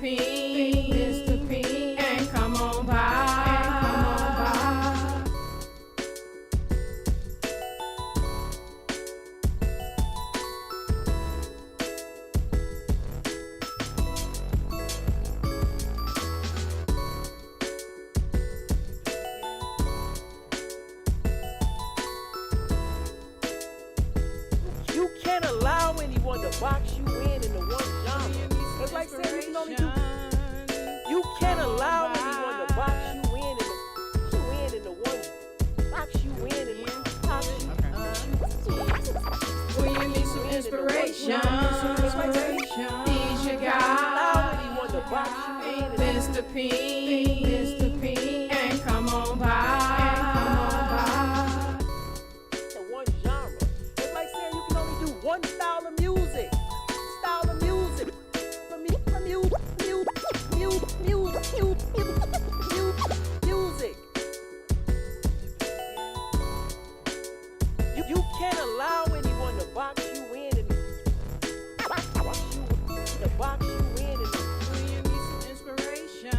P.I.E.N, come on by. You can't allow anyone to box you in the one genre. It's like saying you can only do. You can't allow anyone to box you in the one. Box you in and box you. When you need some inspiration, he's your guy. Allow anyone to box you in Mr. P.I.E.N, come on by. the one genre. It's like saying you can only do one style of music. Music. You can't allow anyone to box you in and box you in and When you need some inspiration,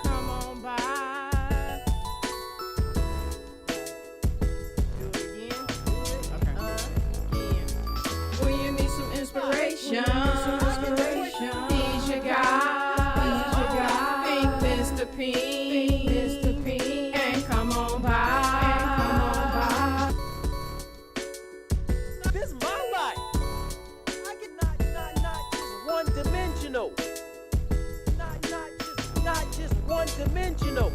come on by. Do it again. Again. When you need some inspiration, he's your guy. Mr. P.I.E.N, come on by. this is my life. I get not just one dimensional. Not just one dimensional.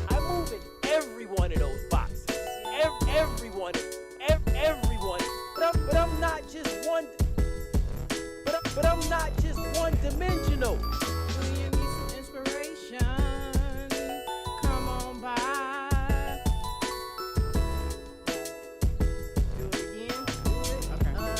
I move in every one of those boxes. Everyone. But I'm not just one. But I'm not just one dimensional. When you need some inspiration, come on by. Do it again. Again.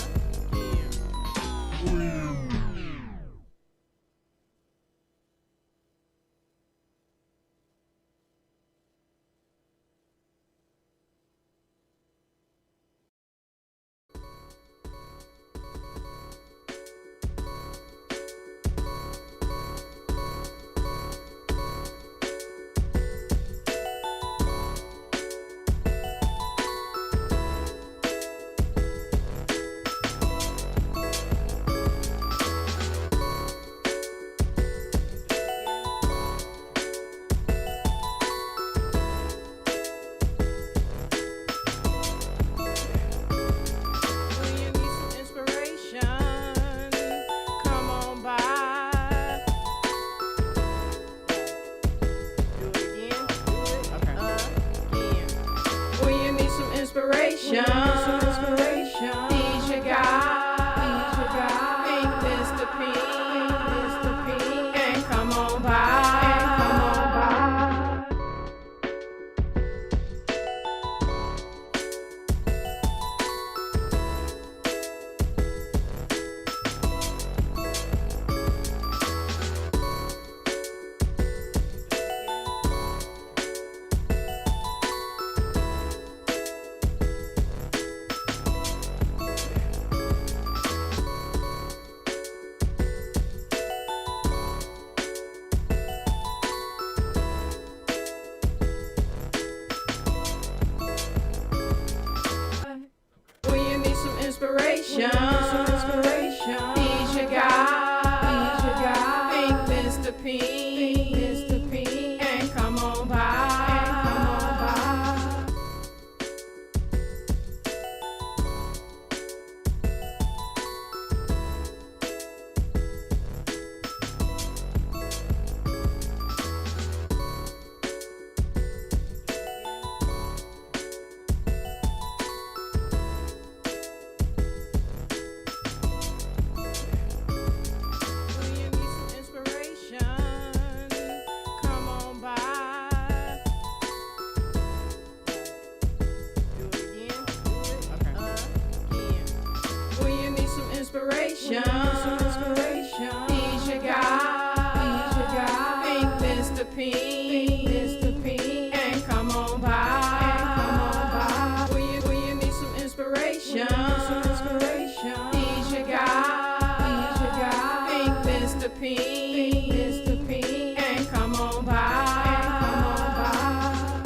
When you need some inspiration, come on by. Do it again. Again. When you need some inspiration, he's your guy. Mr. P.I.E.N, come on by. When you need some inspiration, he's your guy. Mr. P.I.E.N, come on by. When you need some inspiration, P.I.E.N, Mr. P.I.E.N, come on by, come on by.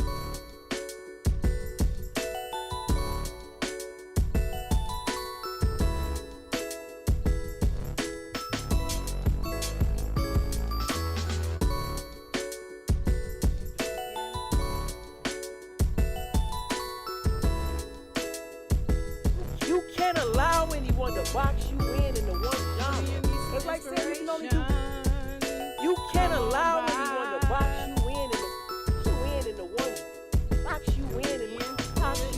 You can't allow anyone to box you in the one genre. It's like saying you can only do. You can't allow anyone to box you in the one. Box you in and box you.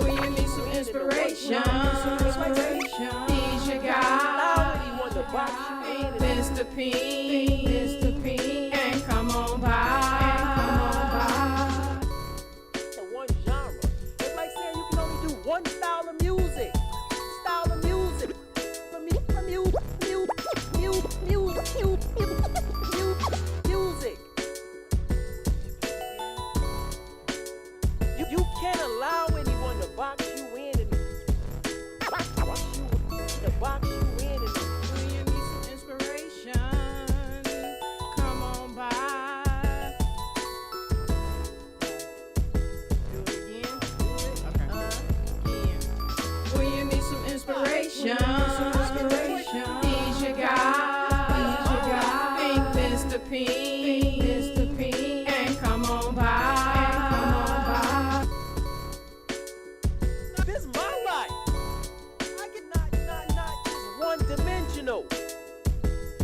When you need some inspiration, he's your Allow guy. anyone to box you in and Mr. P.I.E.N, Mr. P.I.E.N, come on by, come on by. the one genre. It's like saying you can only do one style of music. Style of music. Music. You can't allow anyone to box you in and box you in and When you need some inspiration, come on by. Do it again. Again. When you need some inspiration, he's your guy. He's your guy. Mr. P.I.E.N, Mr. P.I.E.N, come on by, come on by. this is my life. I get not just one dimensional.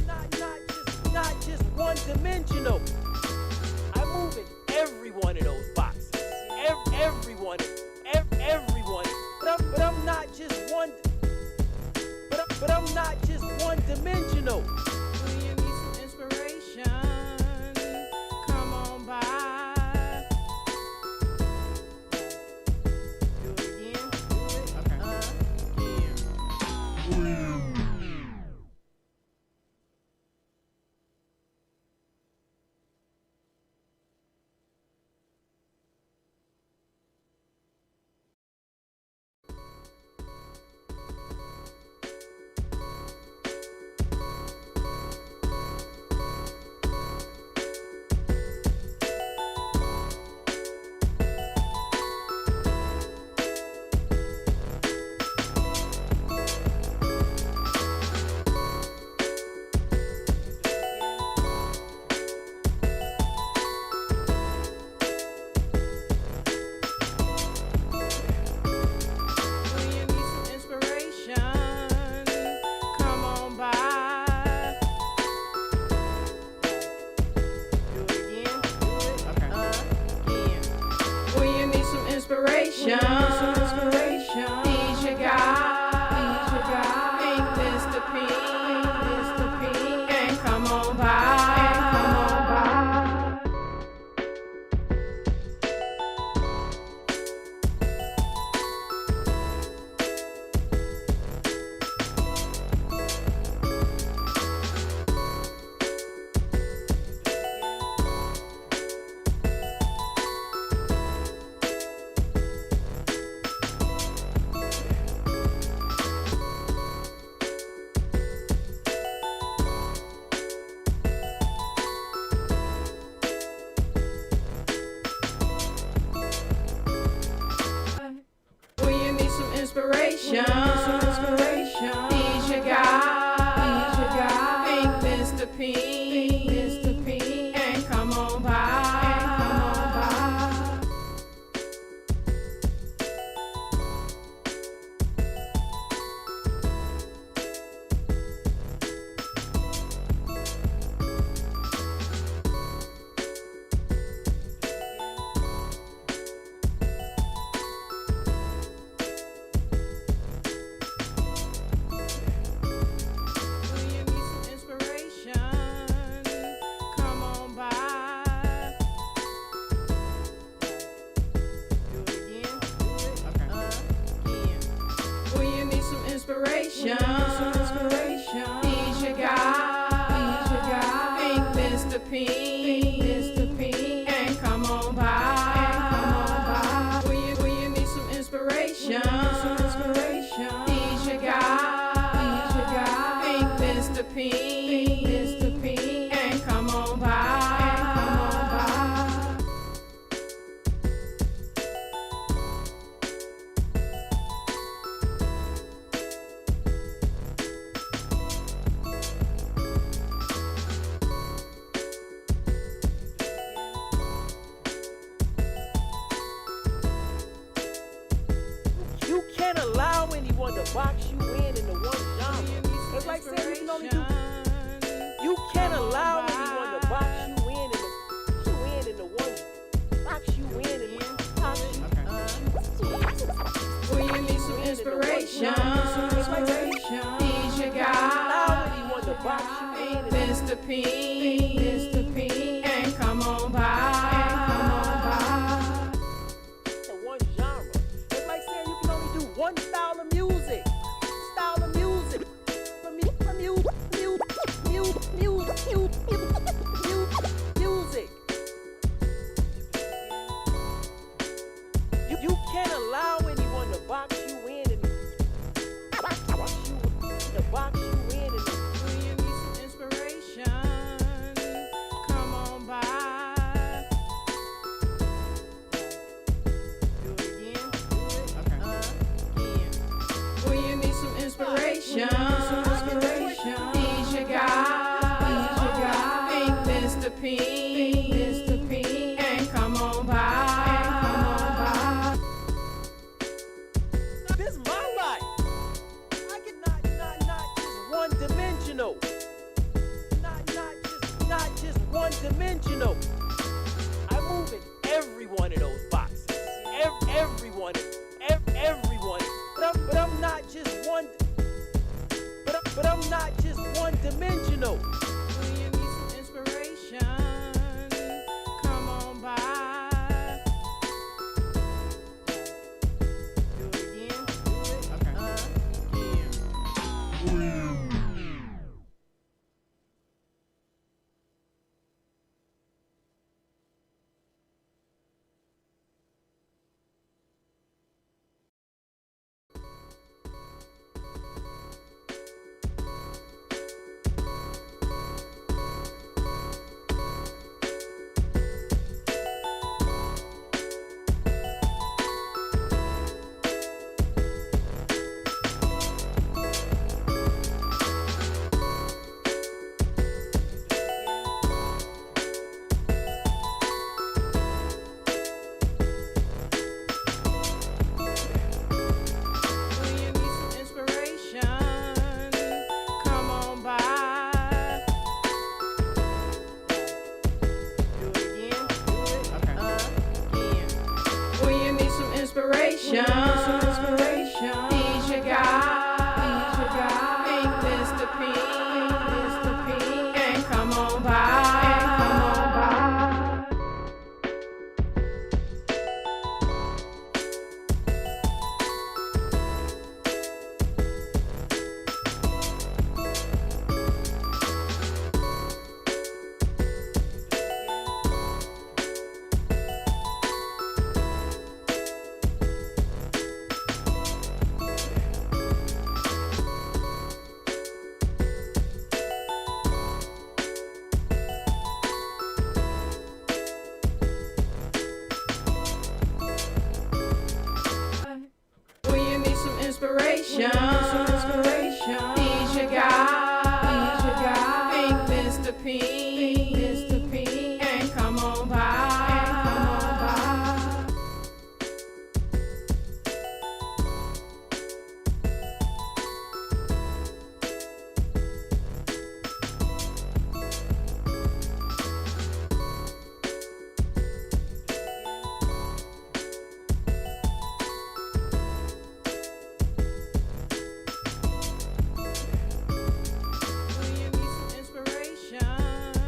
Not just one dimensional. I move in every one of those boxes. Everyone. But I'm not just one. But I'm not just one dimensional. When you need some inspiration, come on by. Do it again. Again. When you need some inspiration, come on by. Do it again. Again. When you need some inspiration, he's your guy. He's your guy. Mr. P.I.E.N, Mr. P.I.E.N, come on by, come on by. When you need some inspiration, he's your guy. He's your guy. Mr. P.I.E.N, Mr. P.I.E.N, come on by, come on by. When you need some inspiration, come on by. Do it again. Again. When you need some inspiration, he's your guy. He's your guy. Mr. P.I.E.N, Mr. P.I.E.N, come on by, come on by. When you need some inspiration, he's your guy. He's your guy. Mr. P.I.E.N, Mr. P.I.E.N, come on by, come on by. You can't allow anyone to box you in the one genre. It's like saying you can only do. You can't allow anyone to box you in the one. Box you in and box you. When you need some inspiration, he's your guy. Allow anyone to box you in Mr. P, Mr. P.I.E.N, come on by, come on by. the one genre. It's like saying you can only do one style of music. Style of music. Music. You can't allow anyone to box you in and box you in and When you need some inspiration, come on by. Do it again. Again. When you need some inspiration, he's your guy. He's your guy. Think Mr. P, Mr. P.I.E.N, come on by, come on by. this is my life. I can not just one dimensional. Not just one dimensional. I move in every one of those boxes. Everyone. But I'm not just one. But I'm not just one dimensional. When you need some inspiration, come on by. Do it again. Again. When you need some inspiration, come on by. Do it again. Again. When you need some inspiration, he's your guy. He's your guy. Think Mr. P, Mr. P.I.E.N, come on by, come on by. When you need some inspiration, he's your guy. He's your guy. Think Mr. P, Mr. P.I.E.N, come on by, come on by. When you need some inspiration,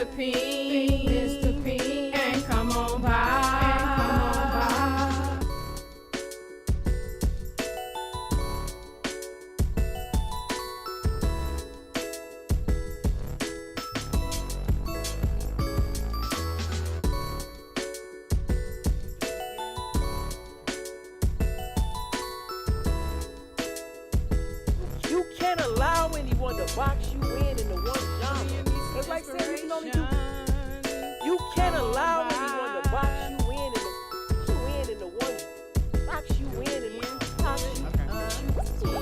Mr. P, Mr. P, and come on by, come on by. You can't allow anyone to box you in the one genre. It's like saying you can only do. You can't allow anyone to box you in the one. Box you in and box you.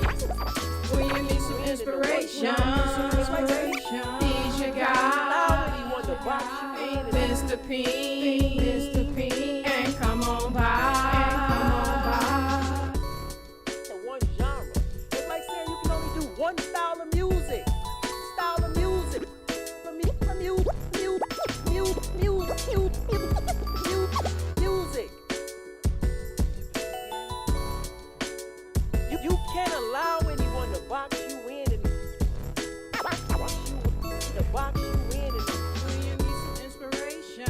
When you need some inspiration, he's your Allow guy. anyone to box you in Mr. P, Mr. P, and come on by, come on by. the one genre. It's like saying you can only do one style of music. Style of music. Music. You can't allow anyone to box you in and box you in and When you need some inspiration,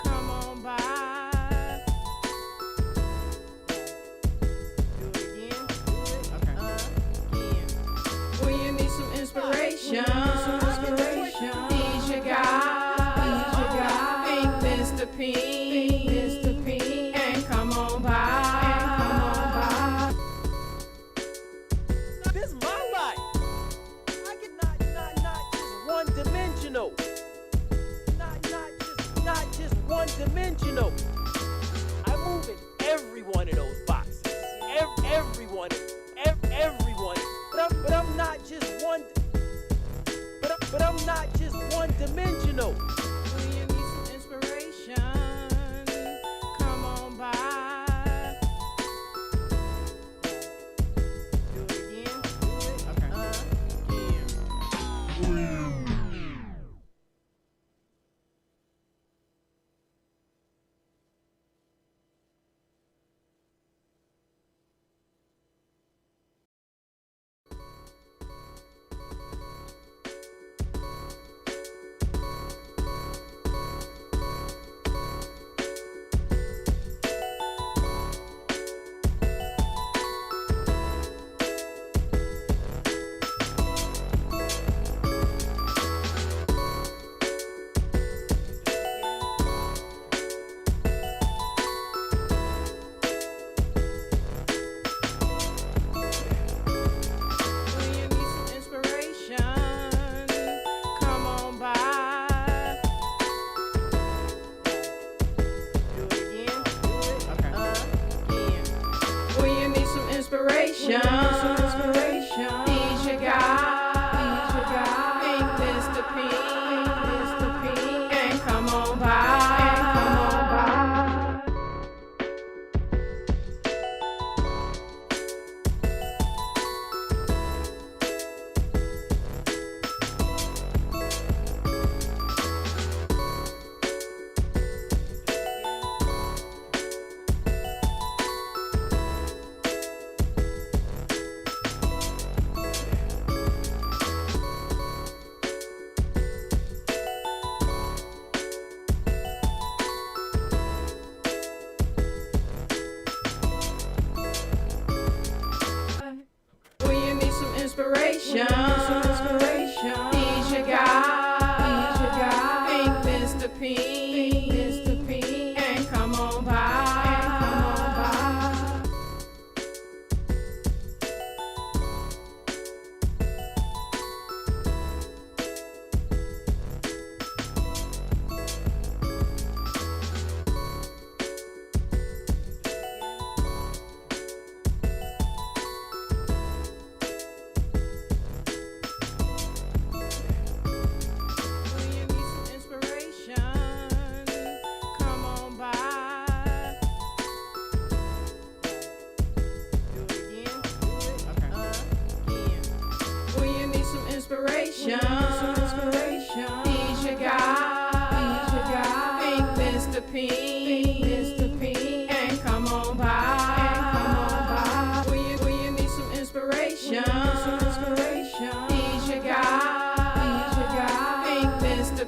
come on by. Do it again. Again. When you need some inspiration, he's your guy. He's your guy. Think Mr. P, Mr. P, and come on by, come on by. this is my life. I get not just one dimensional. Not just one dimensional. I move in every one of those boxes. Everyone. But I'm not just one. But I'm not just one dimensional. When you need some inspiration, come on by. Do it again. Again.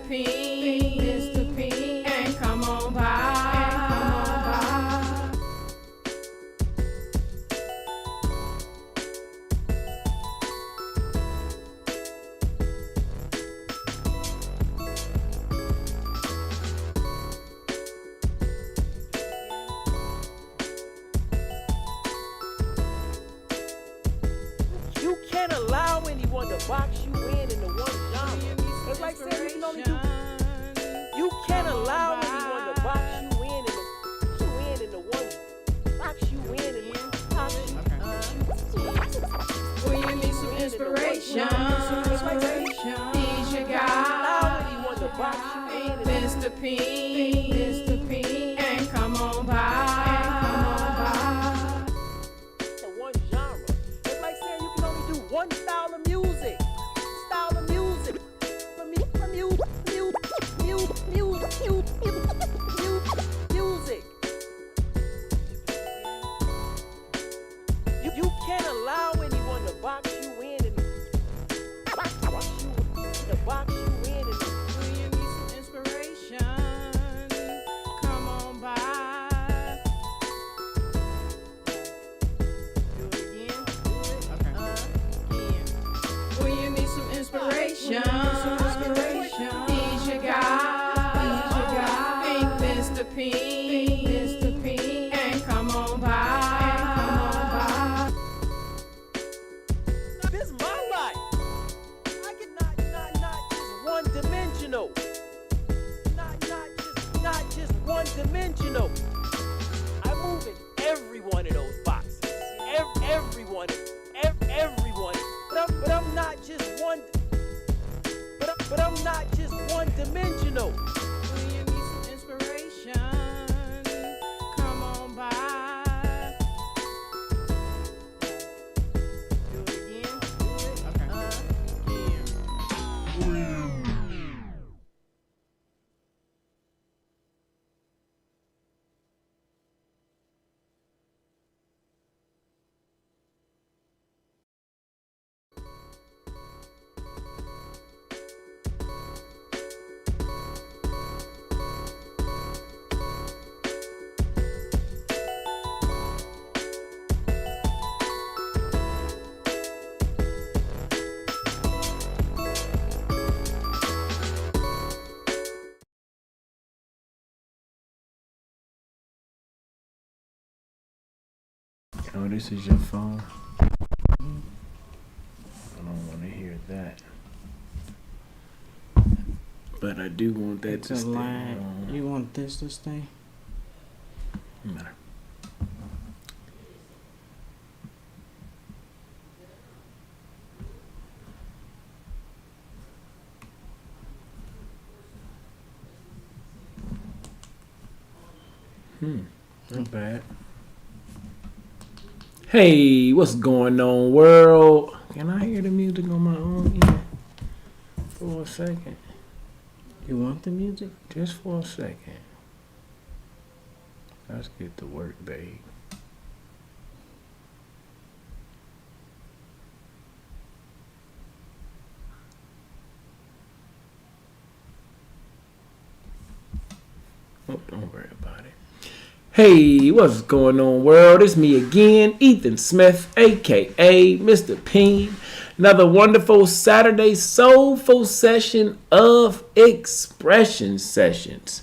P.I.E.N. Mr. P.I.E.N. And come on by. You can't allow anyone to box you in the one genre. It's like saying you can only do. You can't allow anyone to box you in the one. Box you in and box you. When you need some inspiration, he's your Allow guy. anyone to box you in Mr. P.I.E.N. And come on by. the one genre. It's like saying you can only do one style of music. Music. You can't allow anyone to box you in and box you in and When you need some inspiration, come on by. Do it again. Again. When you need some inspiration, he's your guy. Mr. P.I.E.N. And come on by. this is my life. I get not just one dimensional. Not just one dimensional. I move in every one of those boxes. Everyone. But I'm not just one. But I'm not just one dimensional. When you need some inspiration, come on by. Do it again. Again. Oh, this is your phone? I don't want to hear that. But I do want that to stay on. You want this to stay? Matter. Not bad. Hey, what's going on, world? Can I hear the music on my own end for a second? You want the music? Just for a second. Let's get to work, babe. Oh, don't worry about it. Hey, what's going on, world? It's me again, Ethan Smith, aka Mr. P.I.E.N. Another wonderful Saturday soulful session of expression sessions.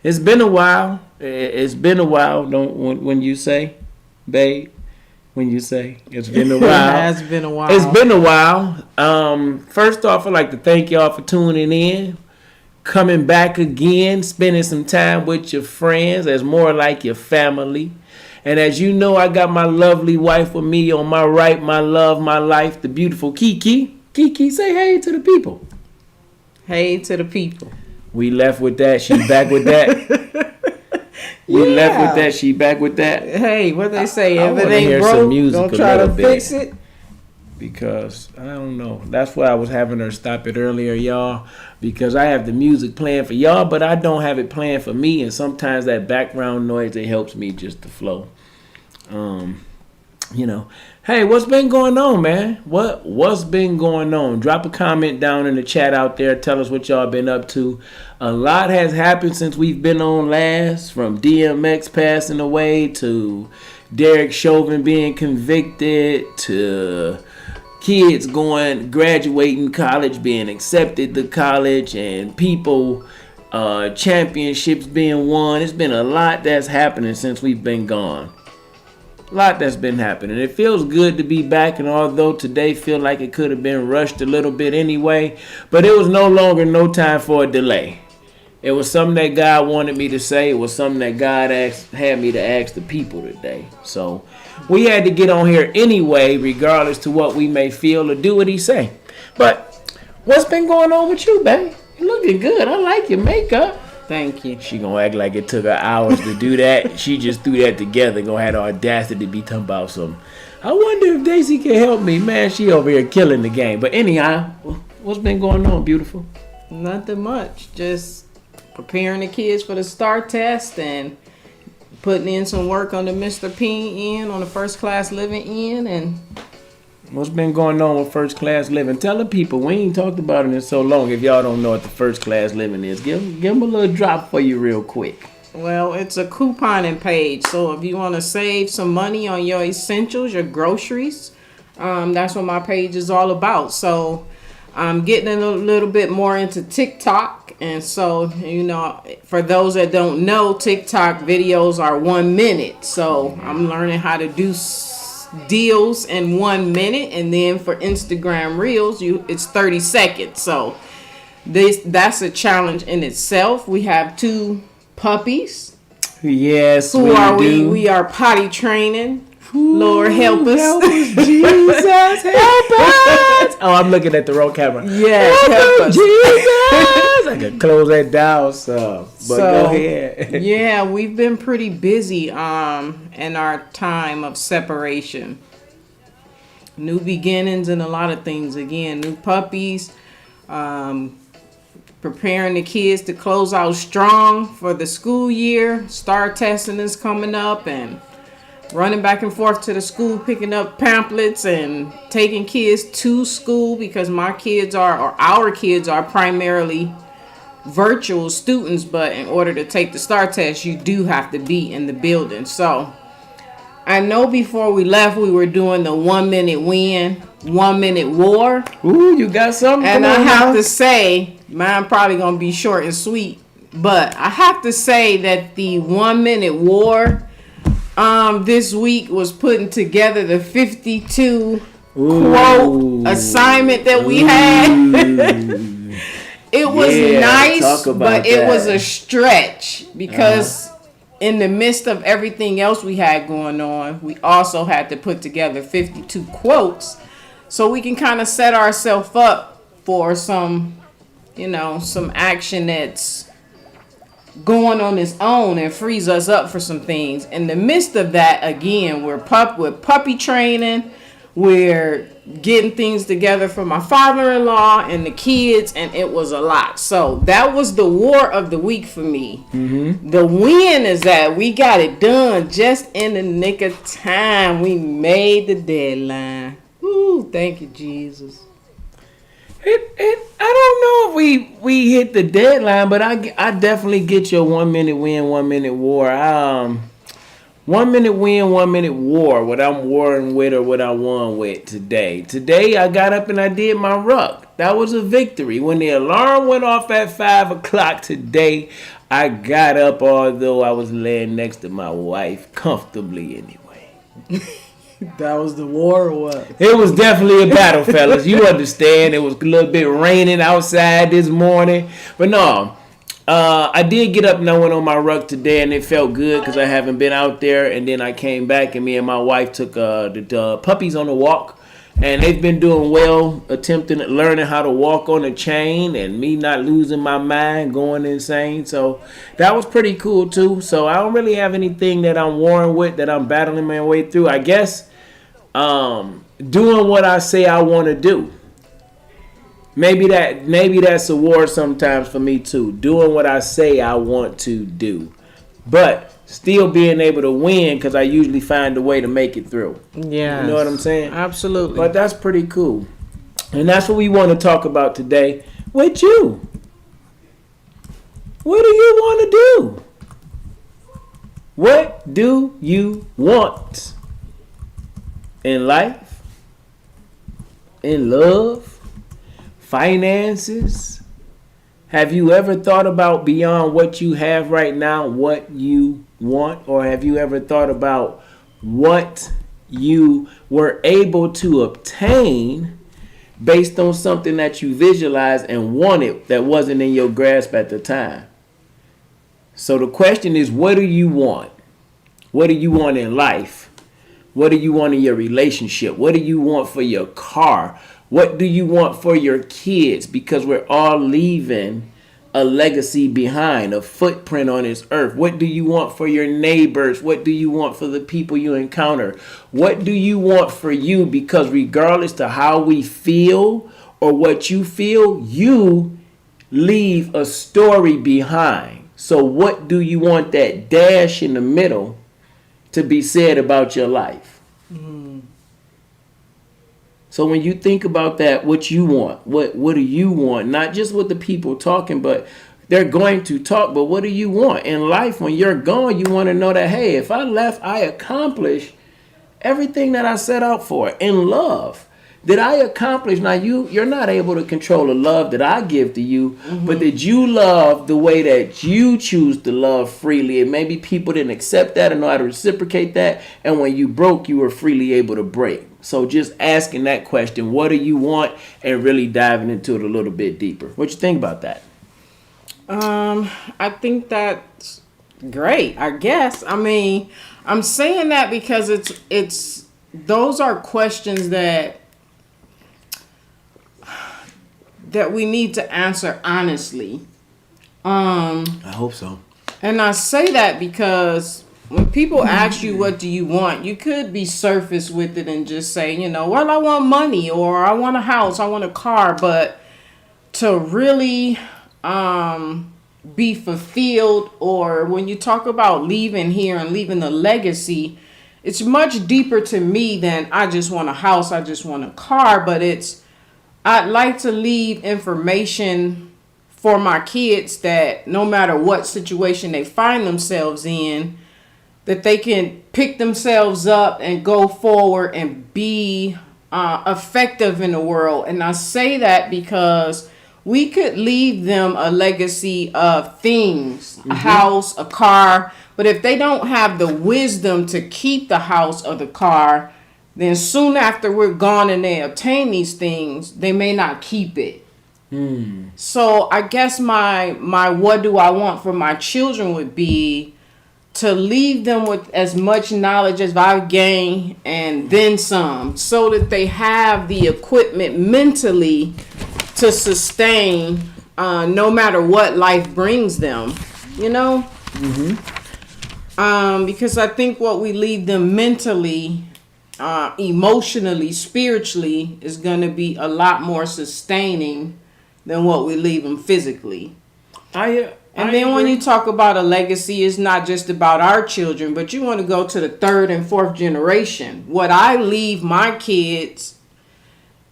It's been a while. It's been a while. When you say, babe, when you say it's been a while. It's been a while. It's been a while. First off, I'd like to thank y'all for tuning in. Coming back again, spending some time with your friends as more like your family. And as you know, I got my lovely wife with me on my right, my love, my life, the beautiful Kiki. Kiki, say hey to the people. Hey to the people. We left with that. She back with that. We left with that. She back with that. Hey, what they say? I If it wanna ain't hear some broke, music don't a try to little bit. fix it. Because I don't know. That's why I was having her stop it earlier, y'all. Because I have the music playing for y'all, but I don't have it playing for me. And sometimes that background noise, it helps me just to flow. Hey, what's been going on, man? What's been going on? Drop a comment down in the chat out there. Tell us what y'all been up to. A lot has happened since we've been on last, from DMX passing away to Derek Chauvin being convicted to kids graduating college, being accepted to college, and people championships being won. It's been a lot that's happening since we've been gone. A lot that's been happening. It feels good to be back, and although today feel like it could have been rushed a little bit anyway, but it was no longer no time for a delay. It was something that God wanted me to say. It was something that God had me to ask the people today. So we had to get on here anyway, regardless to what we may feel or do what he say. But what's been going on with you, babe? You looking good. I like your makeup. Thank you. She gonna act like it took her hours to do that. She just threw that together. Gonna have the audacity to be talking about something. I wonder if Daisy can help me. Man, she over here killing the game. But anyhow, what's been going on, beautiful? Nothing much. Just preparing the kids for the STAR test and putting in some work on the Mr. P.I.E.N. on the first class living in. And what's been going on with first class living? Tell the people. We ain't talked about it in so long. If y'all don't know what the first class living is, give them a little drop for you real quick. Well, it's a couponing page. So if you want to save some money on your essentials, your groceries, that's what my page is all about. So I'm getting a little bit more into TikTok. And so, for those that don't know, TikTok videos are 1 minute. So I'm learning how to do deals in 1 minute, and then for Instagram Reels, it's 30 seconds. So that's a challenge in itself. We have 2 puppies. Yes, who are we? We are potty training. Ooh, Lord help us. Help us, Jesus, help us. Oh, I'm looking at the wrong camera. Yes, help us, Jesus. I can close that down, but go ahead. Yeah, we've been pretty busy in our time of separation. New beginnings and a lot of things. Again, new puppies, preparing the kids to close out strong for the school year. STAR testing is coming up, and running back and forth to the school, picking up pamphlets and taking kids to school, because our kids are primarily virtual students, but in order to take the STAR test, you do have to be in the building. So I know before we left, we were doing the 1 minute win, 1 minute war. Ooh, you got something? And I have to say, mine probably going to be short and sweet, but I have to say that the 1 minute war this week was putting together the 52 quote assignment that we had. It was nice, but it was a stretch because in the midst of everything else we had going on, we also had to put together 52 quotes so we can kind of set ourselves up for some action that's going on its own and frees us up for some things. In the midst of that, again, we're puppy training. We're getting things together for my father-in-law and the kids, and it was a lot. So that was the war of the week for me. Mm-hmm. The win is that we got it done just in the nick of time. We made the deadline. Ooh, thank you, Jesus. I don't know if we hit the deadline, but I definitely get your 1 minute win, 1 minute war. 1 minute win, 1 minute war. What I'm warring with or what I won with today. Today I got up and I did my ruck. That was a victory. When the alarm went off at 5 o'clock today, I got up, although I was laying next to my wife comfortably anyway. That was the war or what? It was definitely a battle, fellas. You understand. It was a little bit raining outside this morning. But no, I did get up and I went on my ruck today, and it felt good because I haven't been out there. And then I came back, and me and my wife took the puppies on a walk. And they've been doing well, learning how to walk on a chain, and me not losing my mind, going insane. So that was pretty cool too. So I don't really have anything that I'm warring with, that I'm battling my way through. I guess doing what I say I want to do. Maybe that's a war sometimes for me too. Doing what I say I want to do. But still being able to win because I usually find a way to make it through. Yeah. You know what I'm saying? Absolutely. But that's pretty cool. And that's what we want to talk about today with you. What do you want to do? What do you want in life, in love, finances? Have you ever thought about beyond what you have right now, what you want? Or have you ever thought about what you were able to obtain based on something that you visualized and wanted that wasn't in your grasp at the time? So the question is, what do you want? What do you want in life? What do you want in your relationship? What do you want for your car? What do you want for your kids? Because we're all leaving a legacy behind, a footprint on this earth. What do you want for your neighbors? What do you want for the people you encounter? What do you want for you? Because regardless to how we feel or what you feel, you leave a story behind. So what do you want that dash in the middle to be said about your life? So when you think about that, what you want, what do you want? Not just what the people talking, but they're going to talk, but what do you want? In life, when you're gone, you want to know that, hey, if I left, I accomplished everything that I set out for. In love, did I accomplish? Now, you're not able to control the love that I give to you, but did you love the way that you choose to love freely? And maybe people didn't accept that and know how to reciprocate that. And when you broke, you were freely able to break. So just asking that question, what do you want? And really diving into it a little bit deeper. What you think about that? I think that's great, I guess. I mean, I'm saying that because it's those are questions that we need to answer honestly. I hope so. And I say that because when people ask you what do you want, you could be surface with it and just say, well, I want money, or I want a house, I want a car. But to really be fulfilled, or when you talk about leaving here and leaving a legacy, it's much deeper to me than I just want a house, I just want a car. But I'd like to leave information for my kids that no matter what situation they find themselves in, that they can pick themselves up and go forward and be effective in the world. And I say that because we could leave them a legacy of things, a house, a car. But if they don't have the wisdom to keep the house or the car, then soon after we're gone and they obtain these things, they may not keep it. So I guess my what do I want for my children would be to leave them with as much knowledge as I've gained and then some, so that they have the equipment mentally to sustain no matter what life brings them, because I think what we leave them mentally, emotionally, spiritually, is going to be a lot more sustaining than what we leave them physically. And then when you talk about a legacy, it's not just about our children, but you want to go to the third and fourth generation. What I leave my kids,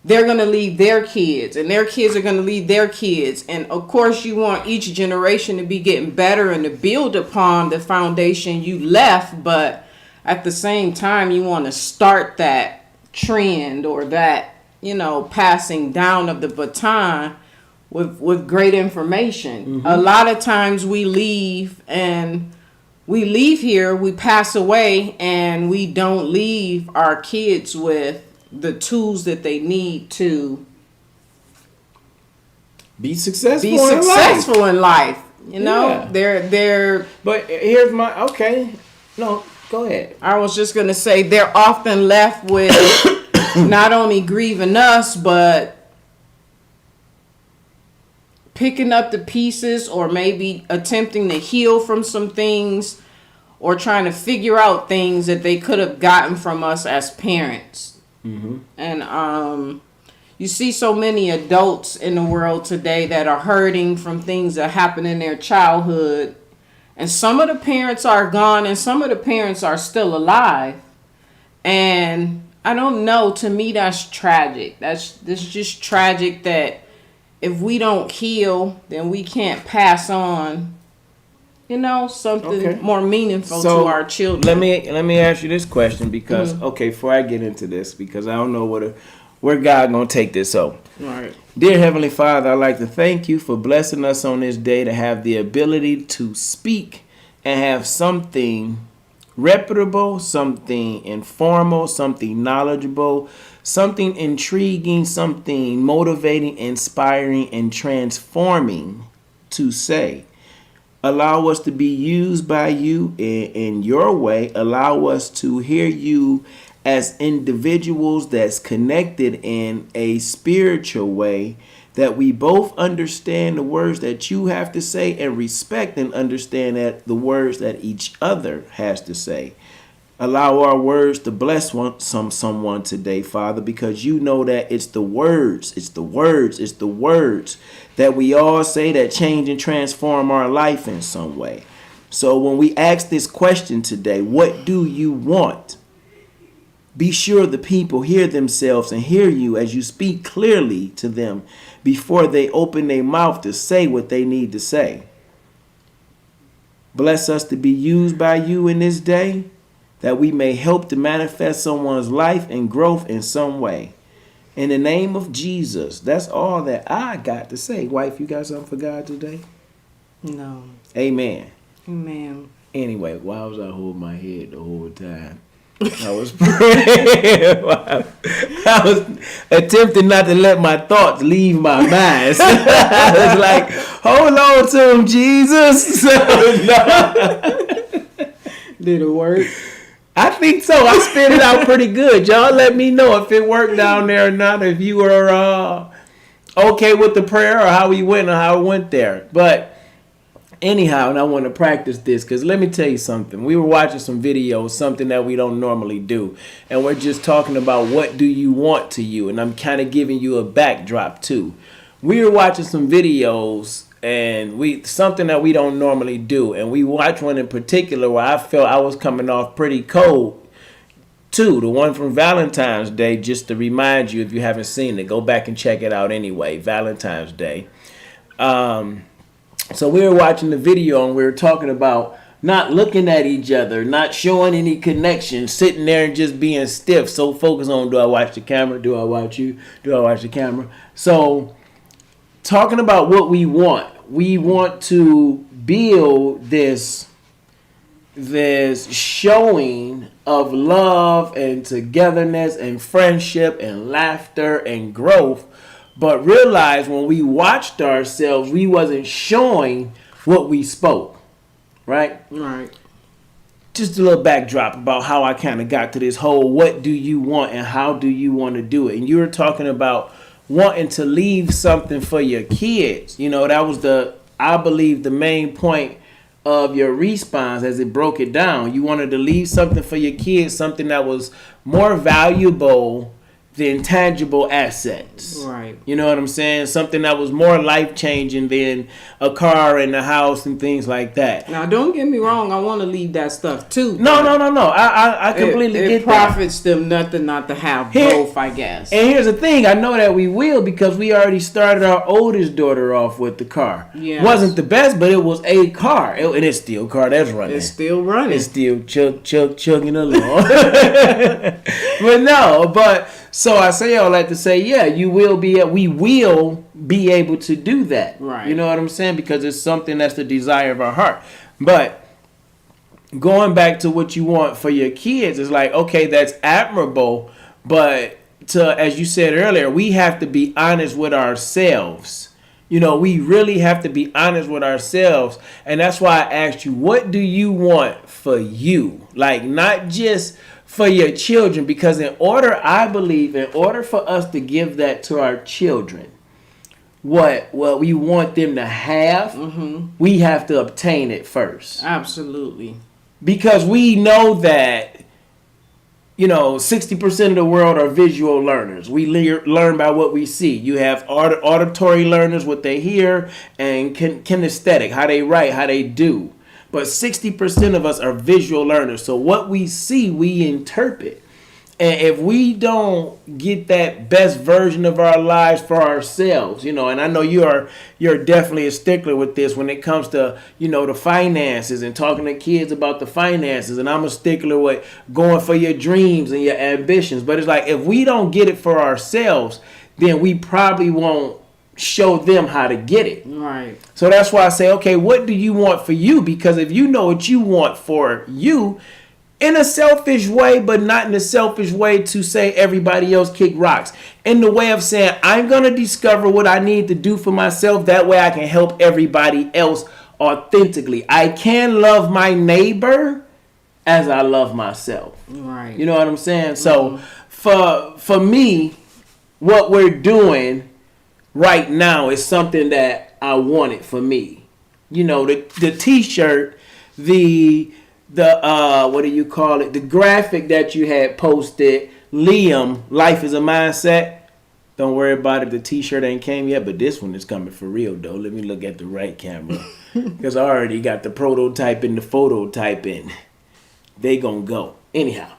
they're going to leave their kids, and their kids are going to leave their kids. And of course, you want each generation to be getting better and to build upon the foundation you left. But at the same time, you want to start that trend or that, passing down of the baton with great information. A lot of times we leave here, we pass away, and we don't leave our kids with the tools that they need to be successful in life. Yeah. They're But here's my no, go ahead. I was just gonna say they're often left with not only grieving us, but picking up the pieces, or maybe attempting to heal from some things, or trying to figure out things that they could have gotten from us as parents. And you see so many adults in the world today that are hurting from things that happened in their childhood, And some of the parents are gone and some of the parents are still alive. And I don't know, to me that's tragic. This just tragic that if we don't heal, then we can't pass on, something more meaningful to our children. Let me ask you this question because before I get into this, because I don't know where God gonna take this. So, right. Dear Heavenly Father, I'd like to thank you for blessing us on this day to have the ability to speak and have something reputable, something informal, something knowledgeable, something intriguing, something motivating, inspiring, and transforming to say. Allow us to be used by you in your way. Allow us to hear you as individuals that's connected in a spiritual way, that we both understand the words that you have to say and respect and understand that the words that each other has to say. Allow our words to bless someone today, Father, because you know that it's the words that we all say that change and transform our life in some way. So when we ask this question today, what do you want? Be sure the people hear themselves and hear you as you speak clearly to them before they open their mouth to say what they need to say. Bless us to be used by you in this day, that we may help to manifest someone's life and growth in some way. In the name of Jesus, that's all that I got to say. Wife, you got something for God today? No. Amen. Amen. Anyway, why was I holding my head the whole time? I was praying. I was attempting not to let my thoughts leave my mind. So I was like, hold on to him, Jesus. Did it work? I think so. I spit it out pretty good. Y'all let me know if it worked down there or not, if you were okay with the prayer or how we went or how it went there. But anyhow, and I want to practice this because let me tell you something. We were watching some videos, something that we don't normally do. And we're just talking about what do you want to you. And I'm kind of giving you a backdrop too. We were watching some videos and something that we don't normally do. And we watched one in particular where I felt I was coming off pretty cold too. The one from Valentine's Day, just to remind you if you haven't seen it, go back and check it out anyway. Valentine's Day. So we were watching the video and we were talking about not looking at each other, not showing any connection, sitting there and just being stiff, so focused on, do I watch the camera? Do I watch you? Do I watch the camera? So talking about what we want to build this showing of love and togetherness and friendship and laughter and growth. But realize when we watched ourselves, we wasn't showing what we spoke, right? Right. Just a little backdrop about how I kind of got to this whole what do you want and how do you want to do it. And you were talking about wanting to leave something for your kids. That was I believe the main point of your response as it broke it down. You wanted to leave something for your kids, something that was more valuable the intangible assets. Right. You know what I'm saying? Something that was more life-changing than a car and a house and things like that. Now, don't get me wrong. I want to leave that stuff, too. No. I completely get that. It profits them nothing not to have both, I guess. And here's the thing. I know that we will because we already started our oldest daughter off with the car. Yes. Wasn't the best, but it was a car. And it's still a car that's running. It's still running. It's still chugging along. But so I say all that to say, yeah, we will be able to do that. Right. You know what I'm saying? Because it's something that's the desire of our heart. But going back to what you want for your kids is like, okay, that's admirable. But as you said earlier, we have to be honest with ourselves. We really have to be honest with ourselves. And that's why I asked you, what do you want for you? Like, not just for your children, because in order for us to give that to our children, what we want them to have, we have to obtain it first. Absolutely. Because we know that 60% of the world are visual learners. We learn by what we see. You have auditory learners, what they hear, and kinesthetic, how they write, how they do. but 60% of us are visual learners. So what we see, we interpret. And if we don't get that best version of our lives for ourselves, and I know you're definitely a stickler with this when it comes to, the finances and talking to kids about the finances. And I'm a stickler with going for your dreams and your ambitions. But it's like, if we don't get it for ourselves, then we probably won't show them how to get it. Right. So that's why I say, okay, what do you want for you? Because if you know what you want for you, in a selfish way, but not in a selfish way to say everybody else kick rocks. In the way of saying, I'm going to discover what I need to do for myself. That way I can help everybody else authentically. I can love my neighbor as I love myself. Right. You know what I'm saying? So for me, what we're doing right now is something that I wanted for me. The t-shirt, the what do you call it? The graphic that you had posted, Liam, Life is a Mindset. Don't worry about it. The t-shirt ain't came yet, but this one is coming for real, though. Let me look at the right camera. Because I already got the prototype and the phototype in. They gonna go. Anyhow,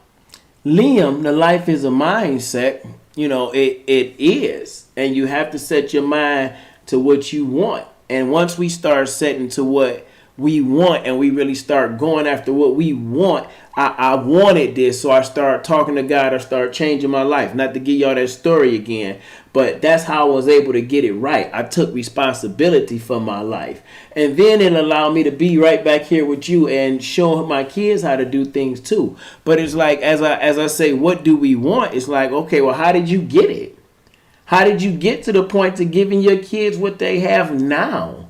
Liam, the Life is a Mindset, it is. And you have to set your mind to what you want. And once we start setting to what we want and we really start going after what we want, I wanted this, so I start talking to God. I start changing my life. Not to give y'all that story again, but that's how I was able to get it right. I took responsibility for my life, and then it allowed me to be right back here with you and show my kids how to do things too. But it's like, as I say, what do we want? It's like, okay, well, how did you get it? How did you get to the point to giving your kids what they have now?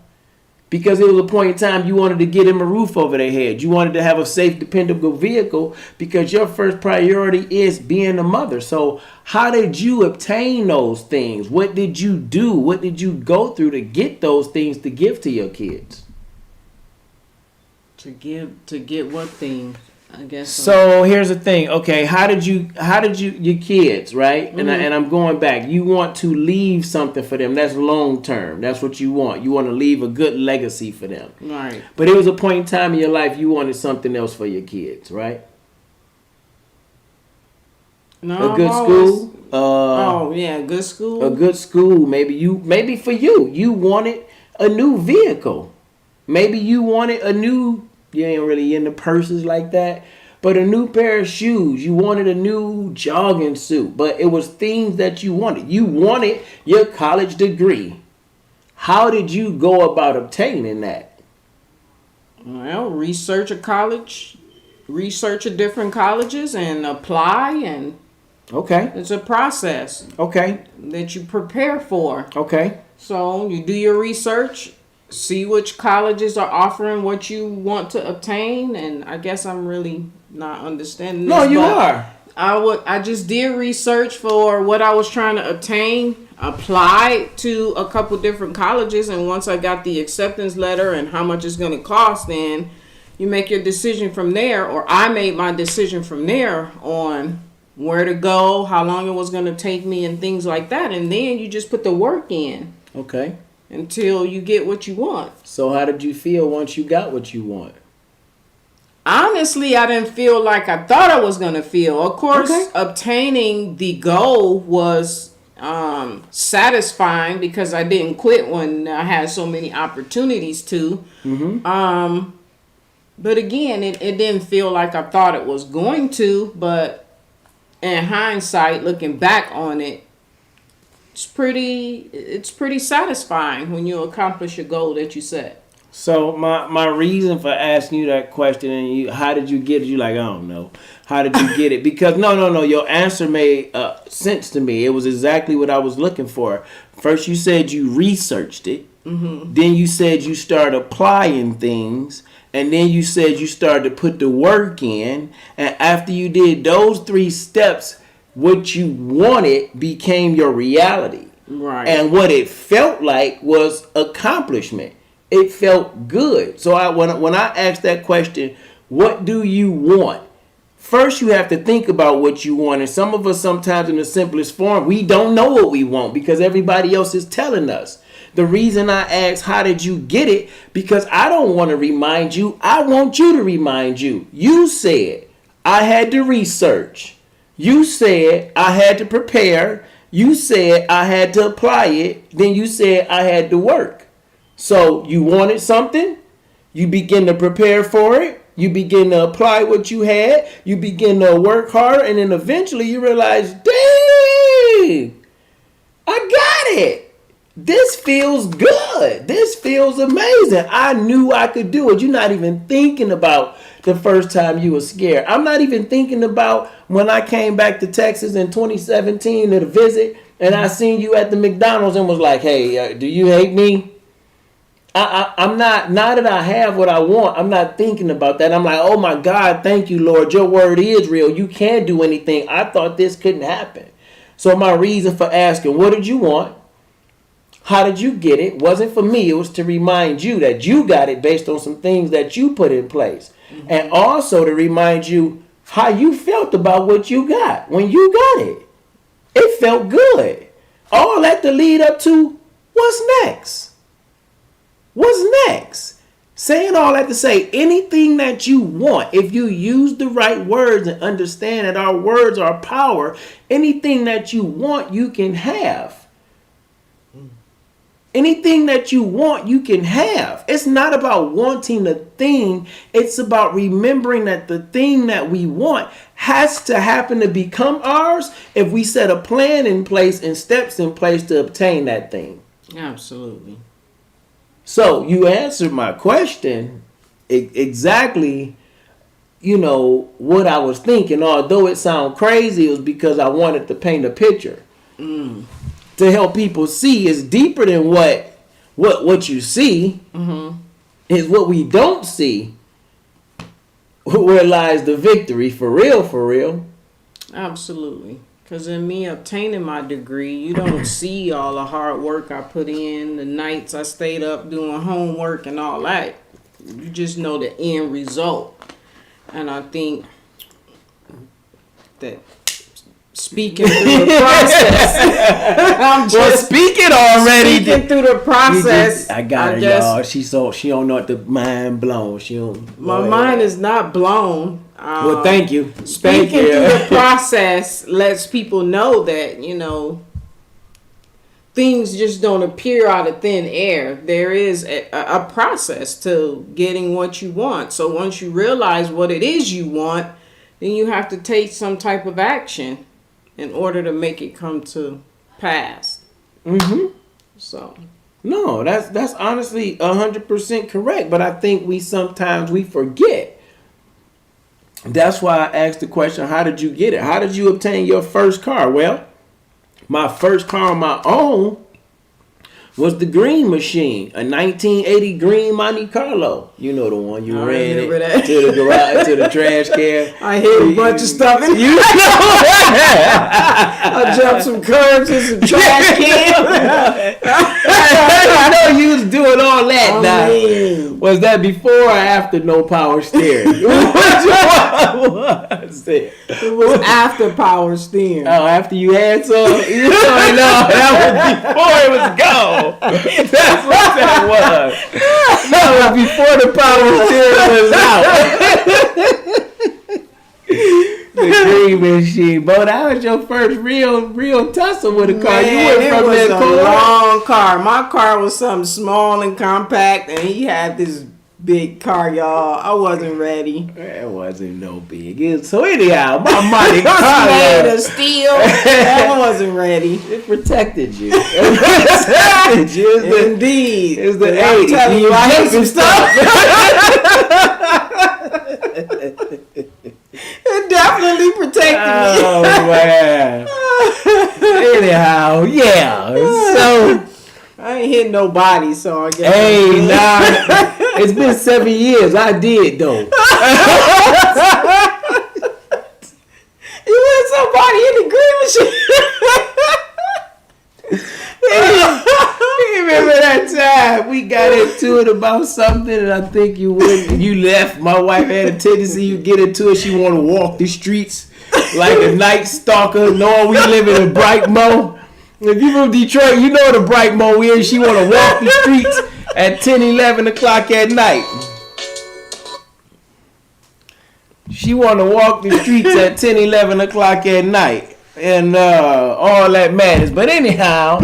Because it was a point in time you wanted to get them a roof over their head. You wanted to have a safe, dependable vehicle because your first priority is being a mother. So how did you obtain those things? What did you do? What did you go through to get those things to give to your kids? To get what thing? I guess. So here's the thing. Okay, how did you your kids, right? Mm-hmm. And I'm going back. You want to leave something for them. That's long term. That's what you want. You want to leave a good legacy for them. Right. But it was a point in time in your life you wanted something else for your kids, right? No, a good school. Good school. A good school. Maybe for you wanted a new vehicle. Maybe you wanted a new. You ain't really into purses like that. But a new pair of shoes. You wanted a new jogging suit. But it was things that you wanted. You wanted your college degree. How did you go about obtaining that? Well, research a different colleges and apply, and okay, it's a process. Okay. That you prepare for. Okay. So you do your research. See which colleges are offering what you want to obtain, and I guess I'm really not understanding this. No, you are. I just did research for what I was trying to obtain, applied to a couple different colleges, and once I got the acceptance letter and how much it's going to cost, then you make your decision from there, or I made my decision from there on where to go, how long it was going to take me, and things like that, and then you just put the work in. Okay. Until you get what you want. So how did you feel once you got what you want? Honestly, I didn't feel like I thought I was going to feel. Of course, obtaining the goal was satisfying because I didn't quit when I had so many opportunities to. Mm-hmm. But again, it didn't feel like I thought it was going to. But in hindsight, looking back on it, it's pretty satisfying when you accomplish your goal that you set. So my reason for asking you that question and how did you get it? You like, I don't know. How did you get it? Because no. Your answer made sense to me. It was exactly what I was looking for. First, you said you researched it. Mm-hmm. Then you said you started applying things. And then you said you started to put the work in. And after you did those 3 steps, what you wanted became your reality. Right. And what it felt like was accomplishment. It felt good. So when I asked that question, what do you want? First, you have to think about what you want. And some of us, sometimes in the simplest form, we don't know what we want because everybody else is telling us. The reason I asked, how did you get it? Because I don't want to remind you. I want you to remind you. You said I had to research. You said I had to prepare. You said I had to apply it. Then you said I had to work. So you wanted something. You begin to prepare for it. You begin to apply what you had. You begin to work harder. And then eventually you realize, dang, I got it. This feels good. This feels amazing. I knew I could do it. You're not even thinking about the first time you were scared. I'm not even thinking about when I came back to Texas in 2017 to visit and I seen you at the McDonald's and was like, hey, do you hate me? I'm not, now that I have what I want, I'm not thinking about that. I'm like, oh my God, thank you, Lord. Your word is real. You can't do anything. I thought this couldn't happen. So my reason for asking, what did you want? How did you get it? Wasn't for me. It was to remind you that you got it based on some things that you put in place. Mm-hmm. And also to remind you how you felt about what you got when you got it. It felt good. All that to lead up to what's next. What's next? Saying all that to say anything that you want, if you use the right words and understand that our words are power, anything that you want, you can have. Anything that you want, you can have. It's not about wanting a thing. It's about remembering that the thing that we want has to happen to become ours if we set a plan in place and steps in place to obtain that thing. Absolutely. So you answered my question exactly, what I was thinking. Although it sounds crazy, it was because I wanted to paint a picture. To help people see it's deeper than what you see. Mm-hmm. Is what we don't see. Where lies the victory, for real, for real. Absolutely. Because in me obtaining my degree, you don't see all the hard work I put in, the nights I stayed up doing homework and all that. You just know the end result. And I think that speaking through the process, speaking already. Speaking through the process. I got her, y'all. She don't know what the mind blown. My mind is not blown. Well, thank you. Speaking through the process lets people know that, things just don't appear out of thin air. There is a process to getting what you want. So once you realize what it is you want, then you have to take some type of action in order to make it come to pass. Mm-hmm. So. No, that's honestly 100% correct. But I think we sometimes forget. That's why I asked the question, how did you get it? How did you obtain your first car? Well, my first car on my own was the Green Machine, a 1980 green Monte Carlo. You know the one. You ran it to the garage, to the trash can. I hit a bunch of stuff in you know I jumped some curbs and some trash cans. I know you was doing all that. Was that before or after no power steering? It was after power steering. Oh, after you had some? You know, that was before it was gone. That's what that was. That was before the power steering was out. The Green Machine. But that was your first real tussle with a car. Man, you went from it was that a long car. My car was something small and compact, and he had this big car, y'all. I wasn't ready. It wasn't no big. So anyhow, my Monte Carlo made of steel. I wasn't ready. It protected you. It protected you. Indeed. It's the 80s. I'm telling you, I hate some stuff. It definitely protected me. Oh man. Anyhow, yeah. So I ain't hit nobody, so I guess. Hey, nah. It's been 7 years. I did though. You hit somebody in the Green Machine. You remember that time we got into it about something, and I think you wouldn't. You left. My wife had a tendency. You get into it, she want to walk the streets like a night stalker, knowing we live in a bright mo. If you from Detroit, you know the bright mo is. She want to walk the streets at 10, 11 o'clock at night. She want to walk the streets at 10, 11 o'clock at night. And all that matters. But anyhow,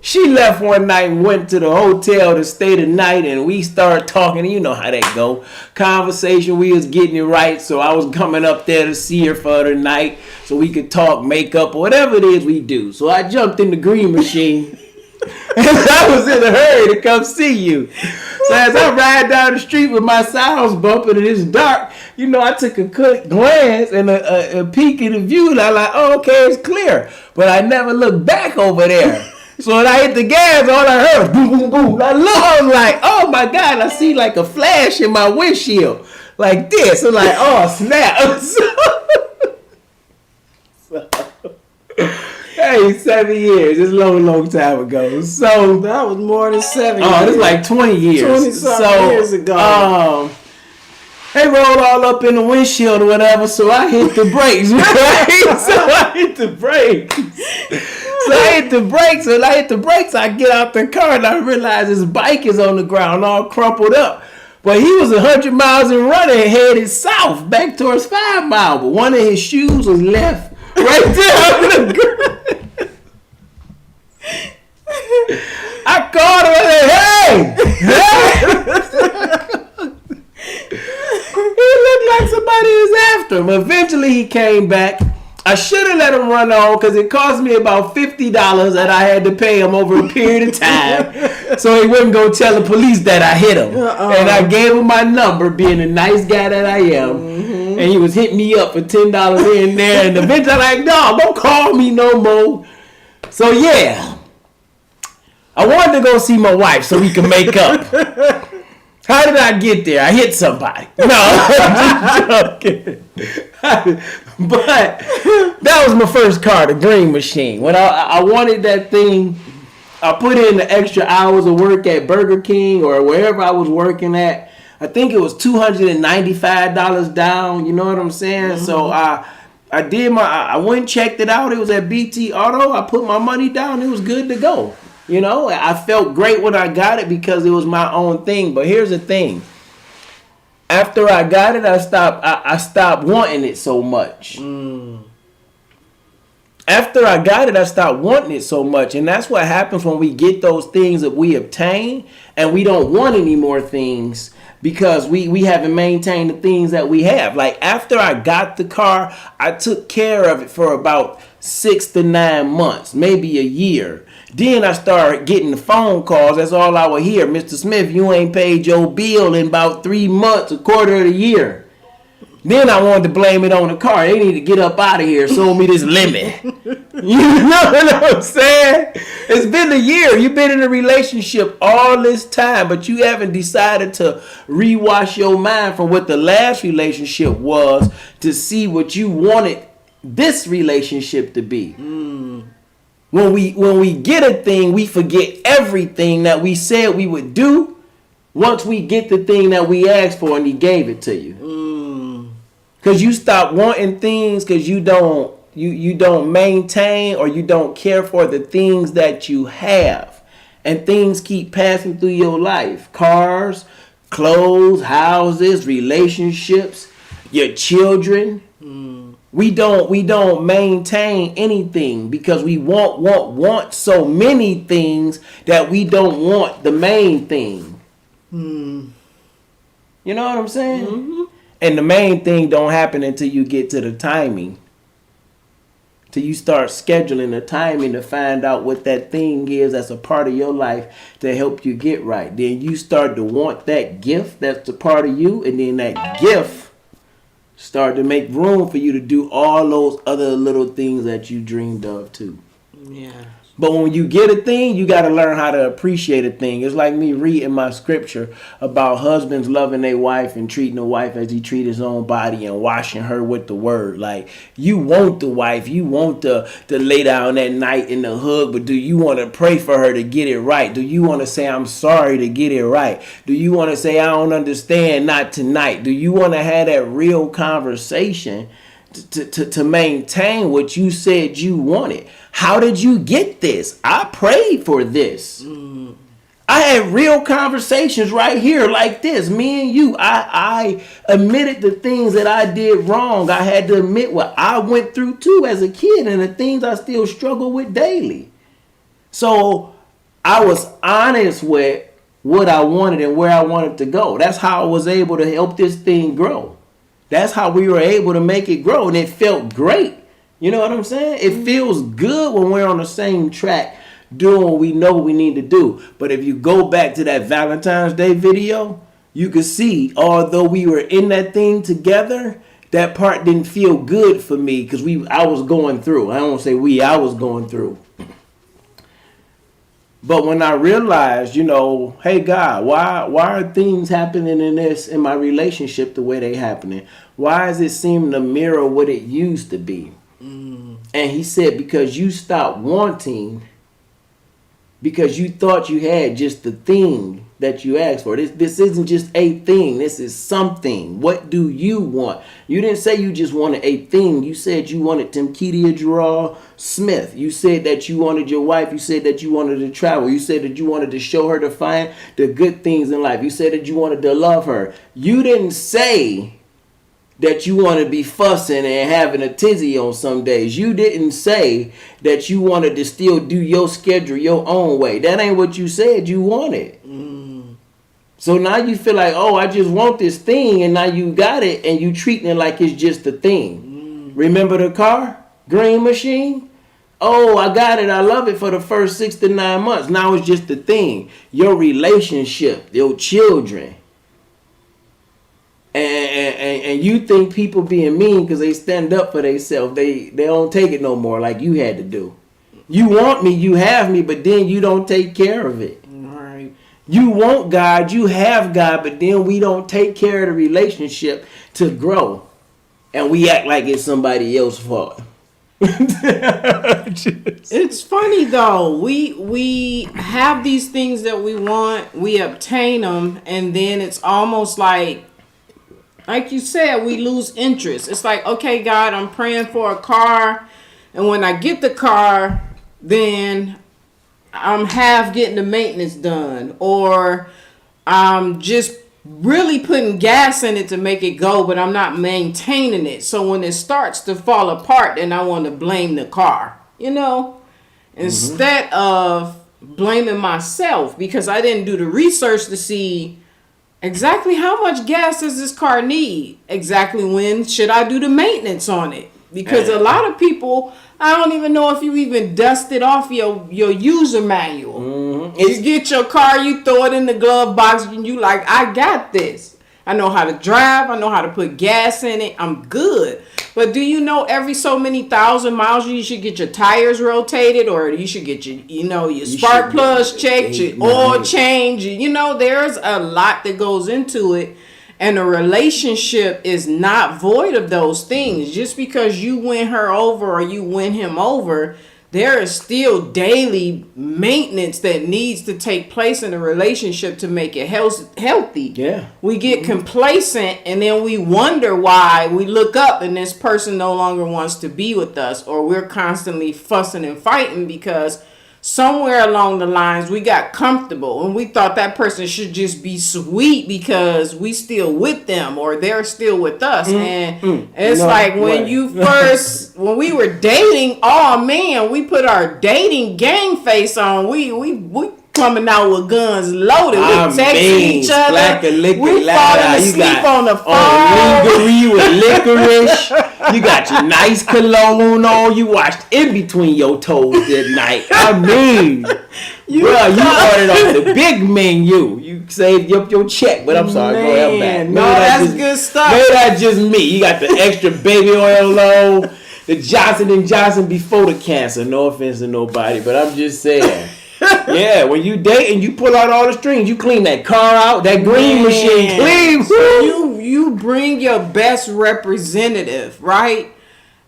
she left one night and went to the hotel to stay the night. And we started talking. You know how that go. Conversation, we was getting it right. So I was coming up there to see her for the night. So we could talk makeup or whatever it is we do. So I jumped in the green machine. And I was in a hurry to come see you. So as I ride down the street with my sounds bumping and it's dark, you know, I took a quick glance and a peek at the view, and I like, oh, okay, it's clear. But I never looked back over there. So when I hit the gas, all I heard was boom, boom, boom. I look, I'm like, oh my God, I see like a flash in my windshield. Like this. I'm like, oh, snap. Hey, 7 years. It's a long time ago. So That was more than 7 years. oh, it's like 20 years. 20-something years ago. They rolled all up in the windshield or whatever, so I hit the brakes, right? So I hit the brakes. And I hit the brakes, I get out the car and I realize his bike is on the ground all crumpled up. But he was 100 miles and running and headed south back towards 5 Mile. But one of his shoes was left right there on the ground. I called him and said, hey! He looked like somebody was after him. Eventually he came back. I should have let him run on because it cost me about $50 that I had to pay him over a period of time. So he wouldn't go tell the police that I hit him. And I gave him my number, being a nice guy that I am. And he was hitting me up for $10 here and there. And eventually I'm like, no, don't call me no more. So yeah. I wanted to go see my wife so we can make up. How did I get there? I hit somebody. No, I'm just joking. But that was my first car, the green machine. When I wanted that thing, I put in the extra hours of work at Burger King or wherever I was working at. I think it was $295 down. You know what I'm saying? Mm-hmm. So I went and checked it out. It was at BT Auto. I put my money down. It was good to go. You know, I felt great when I got it because it was my own thing. But here's the thing. After I got it, I stopped wanting it so much. After I got it, I stopped wanting it so much. And that's what happens when we get those things that we obtain and we don't want any more things because we haven't maintained the things that we have. Like after I got the car, I took care of it for about 6 to 9 months, maybe a year. Then I started getting the phone calls. That's all I would hear. Mr. Smith, you ain't paid your bill in about 3 months, a quarter of the year. Then I wanted to blame it on the car. They need to get up out of here. Sold me this lemon. You know what I'm saying? It's been a year. You've been in a relationship all this time, but you haven't decided to rewash your mind from what the last relationship was to see what you wanted this relationship to be. When we get a thing, we forget everything that we said we would do once we get the thing that we asked for and he gave it to you. Because you stop wanting things because you don't maintain or you don't care for the things that you have. And things keep passing through your life. Cars, clothes, houses, relationships, your children. We don't maintain anything because we want so many things that we don't want the main thing. You know what I'm saying? Mm-hmm. And the main thing don't happen until you get to the timing. Till you start scheduling the timing to find out what that thing is that's a part of your life to help you get right. Then you start to want that gift that's a part of you, and then that gift start to make room for you to do all those other little things that you dreamed of too. Yeah. But when you get a thing, you got to learn how to appreciate a thing. It's like me reading my scripture about husbands loving their wife and treating the wife as he treats his own body and washing her with the word. Like, you want the wife, you want to lay down that night in the hug, but do you want to pray for her to get it right? Do you want to say, I'm sorry to get it right? Do you want to say, I don't understand, not tonight? Do you want to have that real conversation to maintain what you said you wanted. How did you get this? I prayed for this. I had real conversations right here like this. Me and you, I admitted the things that I did wrong. I had to admit what I went through too as a kid and the things I still struggle with daily. So I was honest with what I wanted and where I wanted to go. That's how I was able to help this thing grow. That's how we were able to make it grow, and it felt great. You know what I'm saying? It feels good when we're on the same track doing what we know we need to do. But if you go back to that Valentine's Day video, you can see, although we were in that thing together, that part didn't feel good for me because I was going through. I don't want to say I was going through. But when I realized, hey God, why are things happening in my relationship the way they happening? Why does it seem to mirror what it used to be? And he said, because you stopped wanting, because you thought you had just the thing that you asked for. This isn't just a thing. This is something. What do you want? You didn't say you just wanted a thing. You said you wanted Timkedia Gerard Smith. You said that you wanted your wife. You said that you wanted to travel. You said that you wanted to show her to find the good things in life. You said that you wanted to love her. You didn't say that you want to be fussing and having a tizzy on some days. You didn't say that you wanted to still do your schedule your own way. That ain't what you said you wanted. So now you feel like, oh, I just want this thing, and now you got it, and you treating it like it's just a thing. Remember the car? Green machine? Oh, I got it. I love it for the first 6 to 9 months. Now it's just a thing. Your relationship, your children. And you think people being mean because they stand up for themselves. They don't take it no more like you had to do. You want me, you have me, but then you don't take care of it. Right. You want God, you have God, but then we don't take care of the relationship to grow. And we act like it's somebody else's fault. It's funny though. We have these things that we want, we obtain them, and then it's almost like you said, we lose interest. It's like, okay, God, I'm praying for a car, and when I get the car, then I'm half getting the maintenance done, or I'm just really putting gas in it to make it go, but I'm not maintaining it. So when it starts to fall apart, then I want to blame the car, instead of blaming myself, because I didn't do the research to see exactly how much gas does this car need? Exactly when should I do the maintenance on it? Because a lot of people, I don't even know if you even dusted off your user manual. You get your car, you throw it in the glove box, and you like, I got this. I know how to drive. I know how to put gas in it. I'm good. But do you know every so many 1,000 miles you should get your tires rotated, or you should get your spark plugs checked, your oil change. There's a lot that goes into it. And a relationship is not void of those things. Just because you win her over or you win him over, there is still daily maintenance that needs to take place in a relationship to make it healthy. Yeah. We get complacent, and then we wonder why we look up and this person no longer wants to be with us, or we're constantly fussing and fighting because somewhere along the lines we got comfortable and we thought that person should just be sweet because we still with them or they're still with us. And it's like when when we were dating, oh man, we put our dating gang face on. We coming out with guns loaded. We texting each other. We falling asleep on the phone. Lingerie with licorice. You got your nice cologne on. You washed in between your toes that night. I mean, you ordered off the big menu. You saved up your check, but I'm sorry. Go ahead, I'm back. No, that's good stuff. Maybe that's just me. You got the extra baby oil on. The Johnson & Johnson before the cancer. No offense to nobody, but I'm just saying. Yeah, when you date and you pull out all the strings, you clean that car out, that green machine clean. So you bring your best representative, right?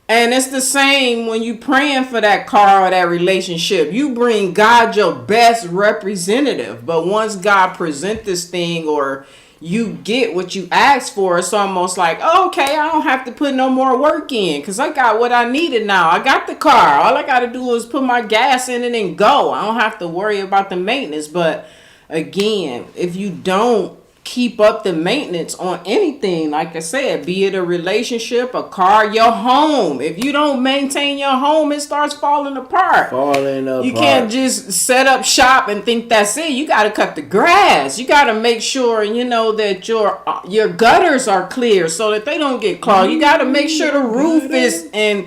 And it's the same when you praying for that car or that relationship. You bring God your best representative. But once God present this thing, or you get what you asked for, it's almost like, oh, okay, I don't have to put no more work in because I got what I needed now. I got the car. All I got to do is put my gas in it and go. I don't have to worry about the maintenance. But again, if you don't keep up the maintenance on anything, like I said, be it a relationship, a car, your home. If you don't maintain your home, it starts falling apart. You can't just set up shop and think that's it. You got to cut the grass. You got to make sure, that your gutters are clear so that they don't get clogged. You got to make sure the roof is, and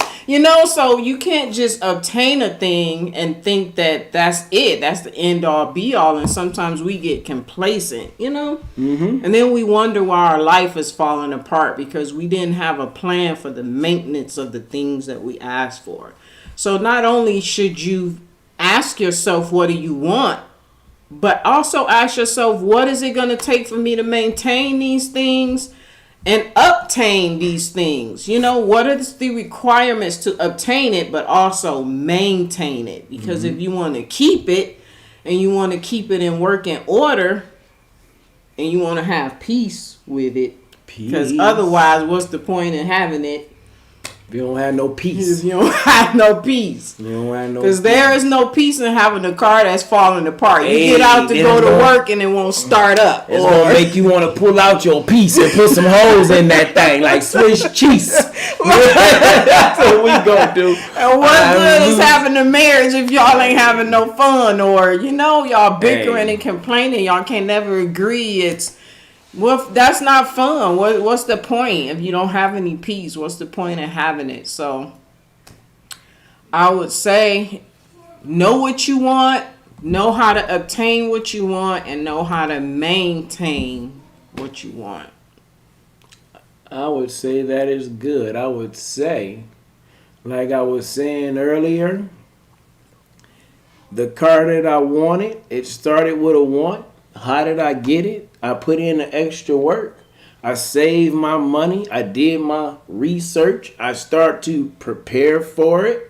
so you can't just obtain a thing and think that that's it. That's the end all be all. And sometimes we get complacent, And then we wonder why our life is falling apart because we didn't have a plan for the maintenance of the things that we asked for. So not only should you ask yourself, what do you want? But also ask yourself, what is it going to take for me to maintain these things and obtain these things? What are the requirements to obtain it, but also maintain it? Because if you want to keep it and you want to keep it in working order, and you want to have peace with it. Because otherwise, what's the point in having it? If you don't have no peace. If you don't have no peace. Because there is no peace in having a car that's falling apart. You get out to go to work and it won't start up. It's going to make you want to pull out your piece and put some holes in that thing like Swiss cheese. That's what we going to do. And what good is having a marriage if y'all ain't having no fun? Or, y'all bickering and complaining. Y'all can't never agree. That's not fun. What's the point if you don't have any peace? What's the point in having it? So I would say know what you want, know how to obtain what you want, and know how to maintain what you want. I would say that is good. I would say, like I was saying earlier, the car that I wanted, it started with a want. How did I get it? I put in the extra work. I saved my money. I did my research. I start to prepare for it.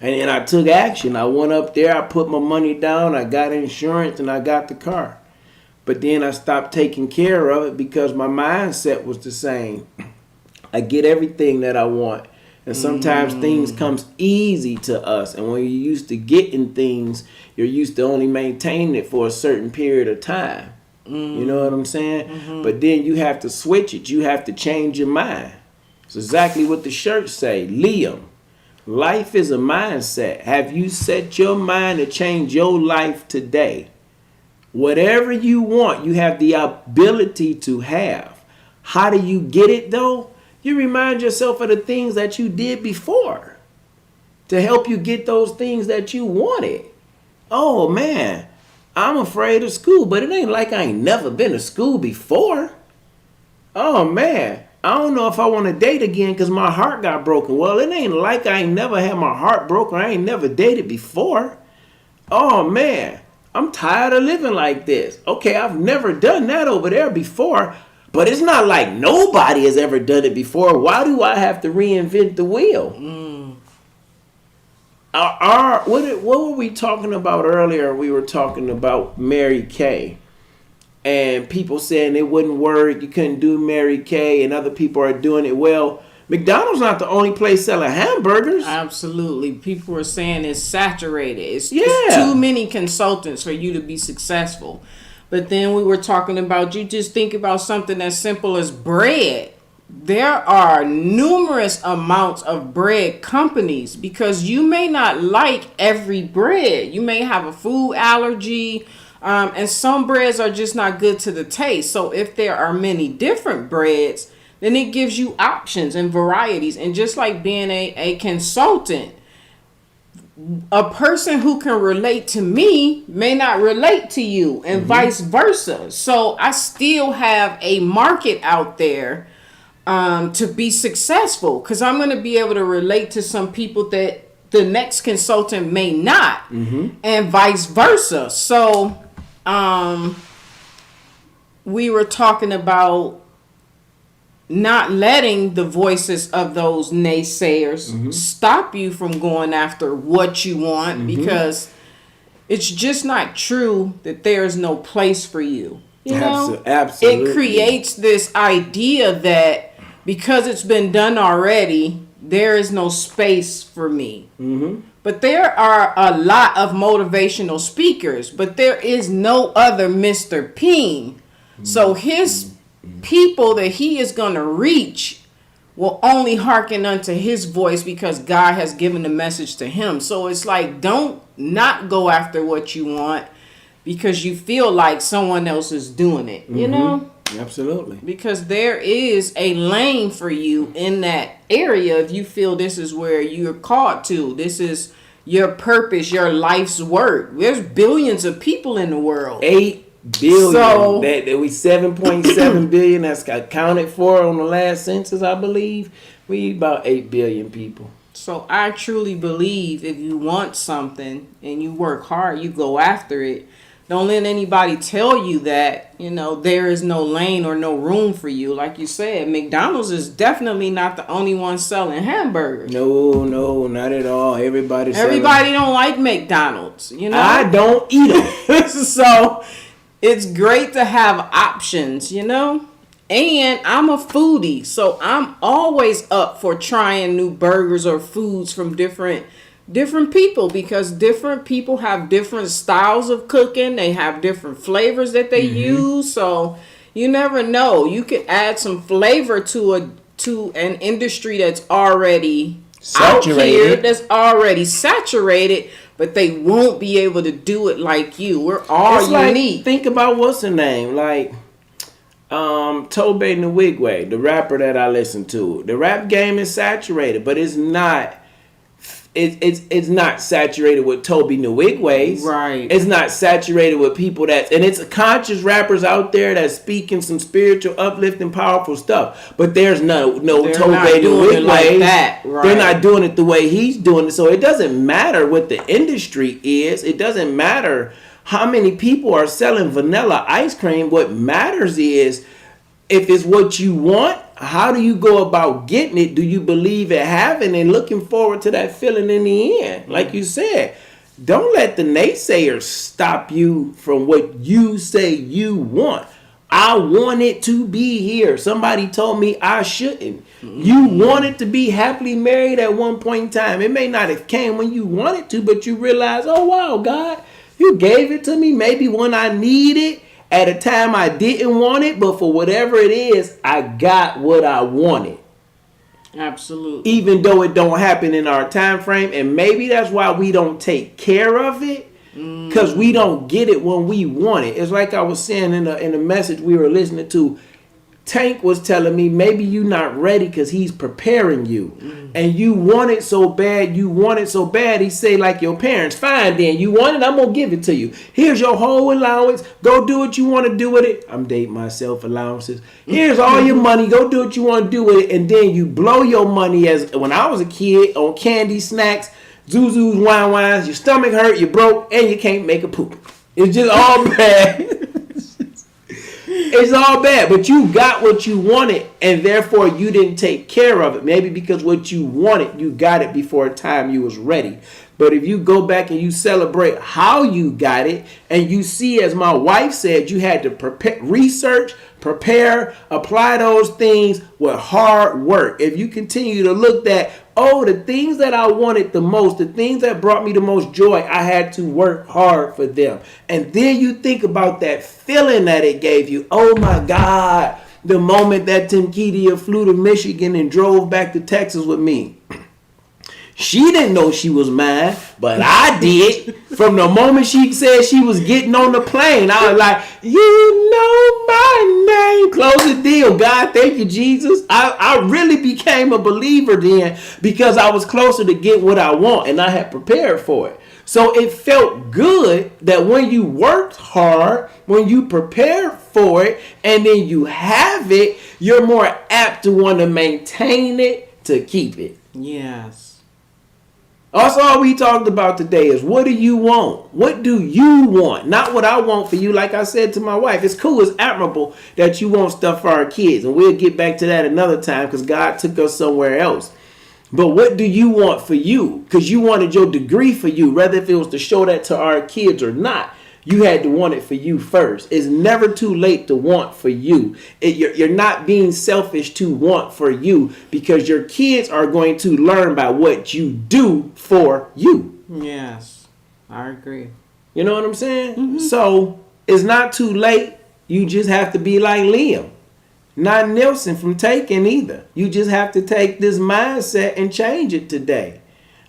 And then I took action. I went up there. I put my money down. I got insurance and I got the car. But then I stopped taking care of it because my mindset was the same. I get everything that I want. And sometimes things comes easy to us. And when you're used to getting things, you're used to only maintaining it for a certain period of time. You know what I'm saying? But then you have to switch it. You have to change your mind. It's exactly what the shirts say. Liam, life is a mindset. Have you set your mind to change your life today? Whatever you want, you have the ability to have. How do you get it though? You remind yourself of the things that you did before to help you get those things that you wanted. Oh man, I'm afraid of school, but it ain't like I ain't never been to school before. Oh man, I don't know if I want to date again because my heart got broken. Well, it ain't like I ain't never had my heart broken. I ain't never dated before. Oh man, I'm tired of living like this. Okay, I've never done that over there before. But it's not like nobody has ever done it before. Why do I have to reinvent the wheel? What were we talking about earlier? We were talking about Mary Kay. And people saying it wouldn't work. You couldn't do Mary Kay. And other people are doing it. Well, McDonald's not the only place selling hamburgers. Absolutely. People are saying it's saturated. It's too many consultants for you to be successful. But then we were talking about, you just think about something as simple as bread. There are numerous amounts of bread companies because you may not like every bread. You may have a food allergy, and some breads are just not good to the taste. So if there are many different breads, then it gives you options and varieties. And just like being a consultant, a person who can relate to me may not relate to you, and vice versa. So I still have a market out there to be successful because I'm going to be able to relate to some people that the next consultant may not, and vice versa. So we were talking about not letting the voices of those naysayers stop you from going after what you want, because it's just not true that there's no place for you. You know, Absolutely. It creates this idea that because it's been done already, there is no space for me. Mm-hmm. But there are a lot of motivational speakers, but there is no other Mr. P.I.E.N. So his people that he is going to reach will only hearken unto his voice because God has given the message to him. So it's like, don't not go after what you want because you feel like someone else is doing it, you know? Absolutely. Because there is a lane for you in that area if you feel this is where you're called to. This is your purpose, your life's work. There's billions of people in the world. 8 billion. So- that we 7.7 billion that's accounted for on the last census, I believe. We about 8 billion people. So I truly believe if you want something and you work hard, you go after it. Don't let anybody tell you that, you know, there is no lane or no room for you. Like you said, McDonald's is definitely not the only one selling hamburgers. No, not at all. Everybody don't like McDonald's, you know? I don't eat them. So it's great to have options, you know? And I'm a foodie, so I'm always up for trying new burgers or foods from different people because different people have different styles of cooking. They have different flavors that they use. So you never know. You could add some flavor to an industry that's already saturated. out here, that's already saturated, but they won't be able to do it like you. We're all unique. Like, think about what's her name, like Tobe Nwigwe, the rapper that I listen to. The rap game is saturated, but it's not. It's not saturated with Tobe Nwigwe's. Right. It's not saturated with people and it's conscious rappers out there that's speaking some spiritual, uplifting, powerful stuff. But there's no Tobe Nwigwe like that. Right. They're not doing it the way he's doing it. So it doesn't matter what the industry is. It doesn't matter how many people are selling vanilla ice cream. What matters is if it's what you want. How do you go about getting it? Do you believe in having and looking forward to that feeling in the end? Like you said, don't let the naysayers stop you from what you say you want. I want it to be here. Somebody told me I shouldn't. You wanted to be happily married at one point in time. It may not have came when you wanted to, but you realize, oh wow, God, you gave it to me maybe when I need it. At a time I didn't want it, but for whatever it is, I got what I wanted. Absolutely. Even though it don't happen in our time frame, and maybe that's why we don't take care of it, because we don't get it when we want it. It's like I was saying in a message we were listening to. Tank was telling me maybe you're not ready because he's preparing you. And you want it so bad, He say like your parents, fine then, you want it, I'm going to give it to you. Here's your whole allowance. Go do what you want to do with it. I'm dating myself, allowances. Here's all your money. Go do what you want to do with it. And then you blow your money as when I was a kid on candy, snacks, Zuzus, wines. Your stomach hurt, you're broke, and you can't make a poop. It's just all bad. It's all bad, but you got what you wanted, and therefore you didn't take care of it. Maybe because what you wanted, you got it before time you was ready. But if you go back and you celebrate how you got it, and you see, as my wife said, you had to prepare, apply those things with hard work. If you continue to look at, the things that I wanted the most, the things that brought me the most joy, I had to work hard for them. And then you think about that feeling that it gave you. Oh my God, the moment that Tim Kedia flew to Michigan and drove back to Texas with me. She didn't know she was mine, but I did. From the moment she said she was getting on the plane, I was like, you know my name. Close the deal. God, thank you, Jesus. I really became a believer then because I was closer to get what I want and I had prepared for it. So it felt good that when you worked hard, when you prepared for it, and then you have it, you're more apt to want to maintain it, to keep it. Yes. Also, all we talked about today is what do you want? What do you want? Not what I want for you. Like I said to my wife, it's cool, it's admirable that you want stuff for our kids. And we'll get back to that another time because God took us somewhere else. But what do you want for you? Because you wanted your degree for you, whether if it was to show that to our kids or not. You had to want it for you first. It's never too late to want for you. You're not being selfish to want for you, because your kids are going to learn by what you do for you. Yes, I agree. You know what I'm saying? So it's not too late. You just have to be like Liam. Not Nelson from Taken either. You just have to take this mindset and change it today.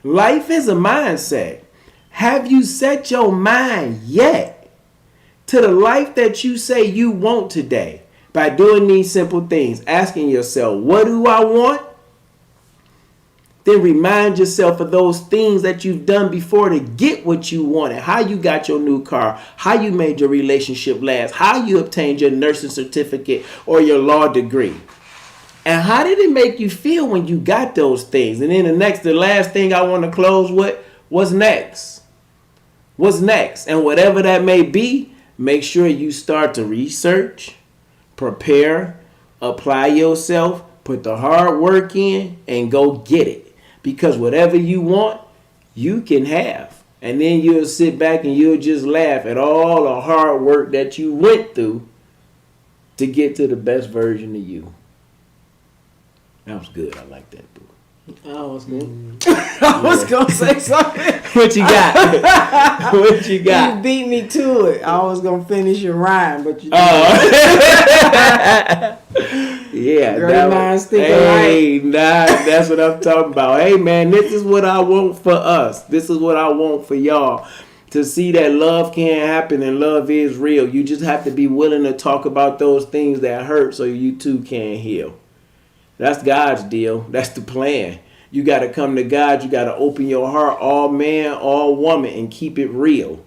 Life is a mindset. Have you set your mind yet to the life that you say you want today by doing these simple things? Asking yourself, what do I want? Then remind yourself of those things that you've done before to get what you wanted. How you got your new car, how you made your relationship last, how you obtained your nursing certificate or your law degree. And how did it make you feel when you got those things? And then the last thing I want to close with, what's next? What's next? And whatever that may be, make sure you start to research, prepare, apply yourself, put the hard work in, and go get it. Because whatever you want, you can have. And then you'll sit back and you'll just laugh at all the hard work that you went through to get to the best version of you. That was good. I like that, boo. Oh, it's good. I was gonna say something. What you got? What you got? You beat me to it. I was gonna finish your rhyme, but you. Yeah, great minds think alike. Nah, that's what I'm talking about. Hey, man, this is what I want for us. This is what I want for y'all. To see that love can happen and love is real. You just have to be willing to talk about those things that hurt so you too can heal. That's God's deal. That's the plan. You got to come to God. You got to open your heart, all man, all woman, and keep it real.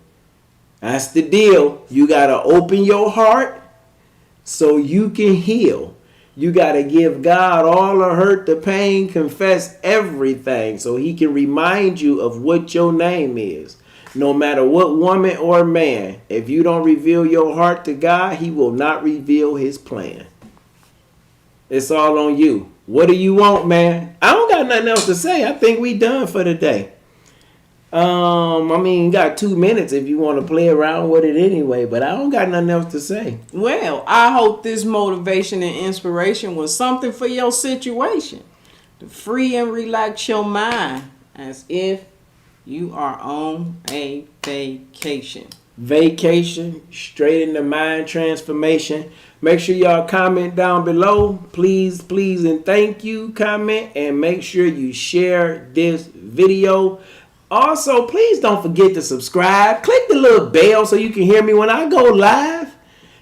That's the deal. You got to open your heart so you can heal. You got to give God all the hurt, the pain, confess everything so he can remind you of what your name is. No matter what woman or man, if you don't reveal your heart to God, he will not reveal his plan. It's all on you. What do you want, man? I don't got nothing else to say. I think we done for the day. You got 2 minutes if you want to play around with it anyway, but I don't got nothing else to say. Well, I hope this motivation and inspiration was something for your situation to free and relax your mind as if you are on a vacation. Vacation, straight into mind transformation. Make sure y'all comment down below. Please, and thank you. Comment and make sure you share this video. Also, please don't forget to subscribe. Click the little bell so you can hear me when I go live.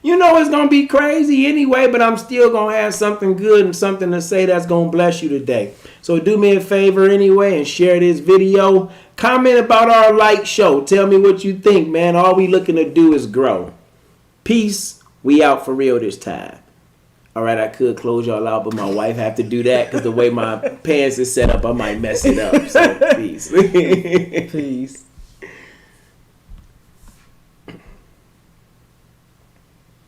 You know it's going to be crazy anyway, but I'm still going to have something good and something to say that's going to bless you today. So do me a favor anyway and share this video. Comment about our light show. Tell me what you think, man. All we looking to do is grow. Peace. We out for real this time. All right, I could close y'all out, but my wife have to do that because the way my pants is set up, I might mess it up. So, peace. Peace.